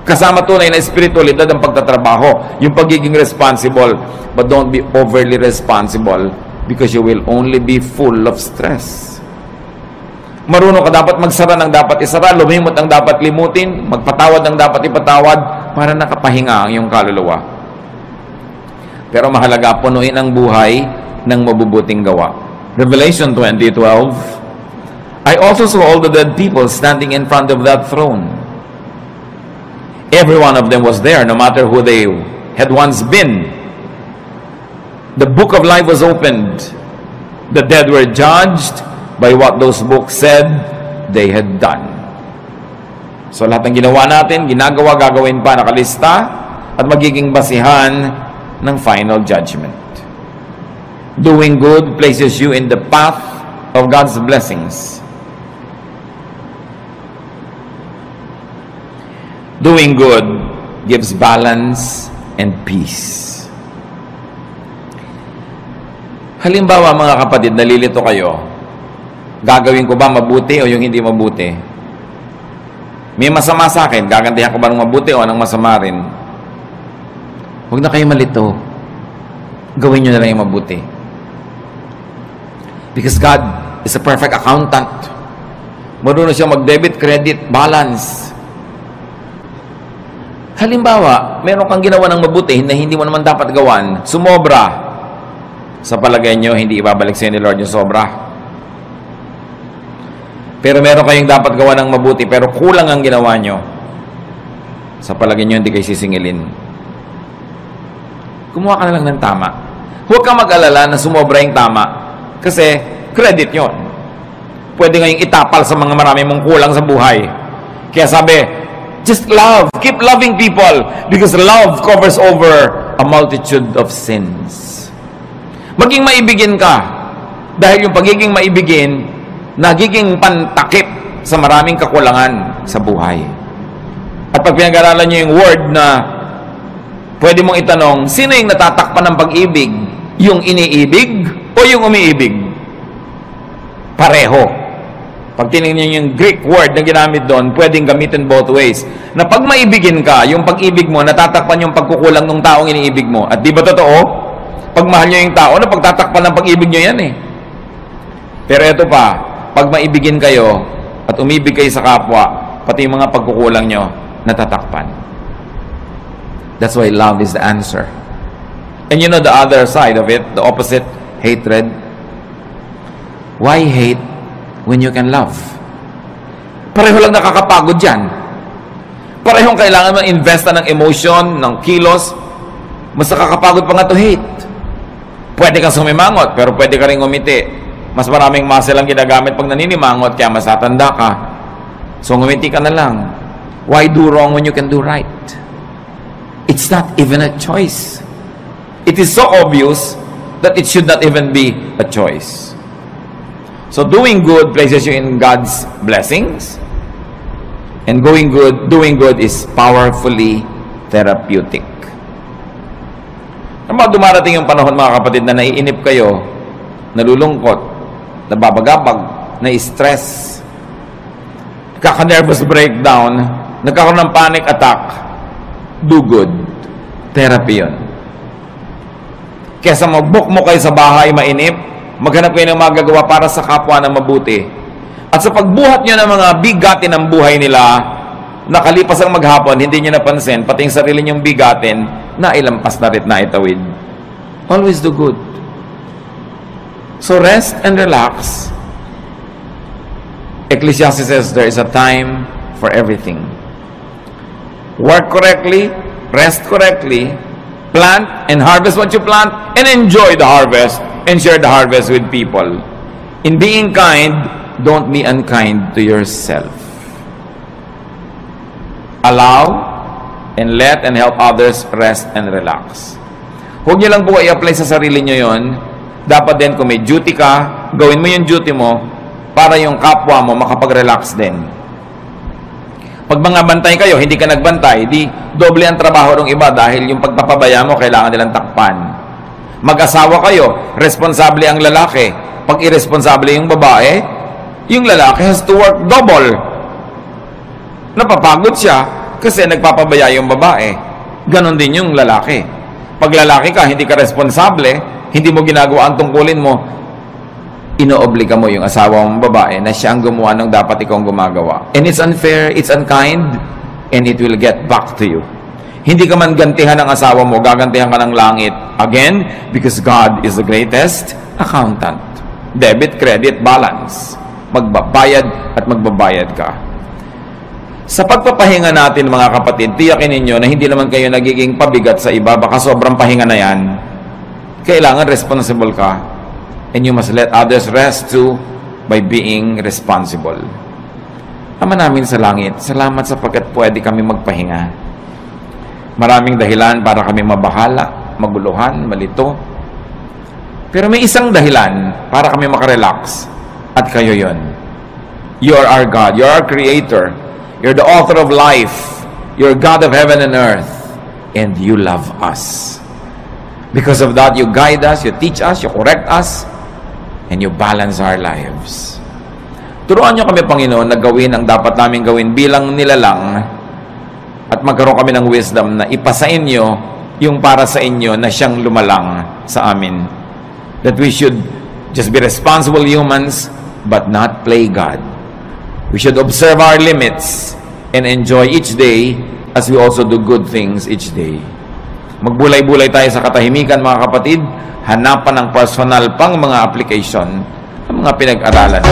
Kasama tunay na espiritualidad ang pagtatrabaho, yung pagiging responsible, but don't be overly responsible because you will only be full of stress. Marunong ka dapat magsara ng dapat isara, lumimot ang dapat limutin, magpatawad ng dapat ipatawad, para nakapahinga ang iyong kaluluwa. Pero mahalaga, punuin ang buhay ng mabubuting gawa. Revelation 20:12, I also saw all the dead people standing in front of that throne. Every one of them was there, no matter who they had once been. The book of life was opened. The dead were judged by what those books said they had done. So lahat ng ginawa natin, ginagawa, gagawin pa, nakalista, at magiging basihan ng final judgment. Doing good places you in the path of God's blessings. Doing good gives balance and peace. Halimbawa mga kapatid, nalilito kayo, gagawin ko ba mabuti o yung hindi mabuti? May masama sa akin, gagantihan ko ba ng mabuti o ng masama rin? Huwag na kayo malito. Gawin nyo na lang yung mabuti. Because God is a perfect accountant. Marunong siya mag-debit, credit, balance. Halimbawa, meron kang ginawa ng mabuti na hindi mo naman dapat gawan, sumobra. Sa palagay nyo, hindi ibabalik sa ni Lord yung sobra. Pero meron kayong dapat gawa ng mabuti, pero kulang ang ginawa nyo. Sa palagay nyo, hindi kayo sisingilin. Kumuha ka na lang ng tama. Huwag kang mag-alala na sumobra yung tama. Kasi, credit yon. Pwede ngayong itapal sa mga marami mong kulang sa buhay. Kaya sabi, just love. Keep loving people because love covers over a multitude of sins. Maging maibigin ka dahil yung pagiging maibigin nagiging pantakip sa maraming kakulangan sa buhay. At pag pinag-aralan nyo yung word na pwede mong itanong, sino yung natatakpan ng pag-ibig? Yung iniibig o yung umiibig? Pareho. Pag tinignan niyo yung Greek word na ginamit doon, pwedeng gamitin both ways. Na pag maibigin ka, yung pag-ibig mo, natatakpan yung pagkukulang ng taong iniibig mo. At di ba totoo? Pag mahal nyo yung tao, pagtatakpan ng pag-ibig nyo yan eh. Pero ito pa, pag maibigin kayo at umibig kayo sa kapwa, pati yung mga pagkukulang nyo, natatakpan. That's why love is the answer. And you know the other side of it, the opposite, hatred. Why hate when you can love? Pareho lang nakakapagod yan. Parehong kailangan mo investa ng emotion, ng kilos. Mas nakakapagod pa nga to hate. Pwede kang sumimangot, pero pwede ka rin ngumiti. Mas maraming muscle ang ginagamit pag naninimangot, kaya mas tatanda ka. So ngumiti ka na lang. Why do wrong when you can do right? It's not even a choice. It is so obvious that it should not even be a choice. So doing good places you in God's blessings. And doing good is powerfully therapeutic. Naman dumarating yung panahon mga kapatid na naiinip kayo, nalulungkot, nababagabag, na-stress, kaka-nervous breakdown, nagkakaroon ng panic attack. Do good. Therapy yun. Kesa mag-book mo kayo sa bahay, mainip, maghanap kayo ng magagawa para sa kapwa na mabuti. At sa pagbuhat nyo ng mga bigatin ng buhay nila, nakalipas ang maghapon, hindi nyo napansin, pati yung sarili nyong bigatin, nailampas na rin na itawid. Always do good. So rest and relax. Ecclesiastes says there is a time for everything. Work correctly, rest correctly, plant and harvest what you plant, and enjoy the harvest and share the harvest with people. In being kind, don't be unkind to yourself. Allow and let and help others rest and relax. Huwag niyo lang po i-apply sa sarili niyo yon. Dapat din kung may duty ka, gawin mo yung duty mo para yung kapwa mo makapag-relax din. Pag mga bantay kayo, hindi ka nagbantay, di doble ang trabaho ng iba dahil yung pagpapabaya mo, kailangan nilang takpan. Mag-asawa kayo, responsable ang lalaki. Pag irresponsable yung babae, yung lalaki has to work double. Napapagod siya kasi nagpapabaya yung babae. Ganon din yung lalaki. Pag lalaki ka, hindi ka responsable, hindi mo ginagawa ang tungkulin mo, inoobliga mo yung asawa mong babae na siya ang gumawa ng dapat ikaw gumagawa. And it's unfair, it's unkind, and it will get back to you. Hindi ka man gantihan ng asawa mo, gagantihan ka ng langit. Again, because God is the greatest accountant. Debit, credit, balance. Magbabayad at magbabayad ka. Sa pagpapahinga natin mga kapatid, tiyakin ninyo na hindi naman kayo nagiging pabigat sa iba, baka sobrang pahinga na yan. Kailangan responsible ka. And you must let others rest too by being responsible. Ama namin sa langit, salamat sapagkat pwede kami magpahinga. Maraming dahilan para kami mabahala, maguluhan, malito. Pero may isang dahilan para kami makarelax. At kayo yon. You are our God. You are our Creator. You're the author of life. You're God of heaven and earth. And you love us. Because of that, you guide us, you teach us, you correct us, and you balance our lives. Turuan niyo kami, Panginoon, na gawin ang dapat namin gawin bilang nilalang at magkaroon kami ng wisdom na ipasa inyo yung para sa inyo na siyang lumalang sa amin. That we should just be responsible humans but not play God. We should observe our limits and enjoy each day as we also do good things each day. Magbulay-bulay tayo sa katahimikan, mga kapatid. Hanapan ng personal pang mga application ng mga pinag-aralan.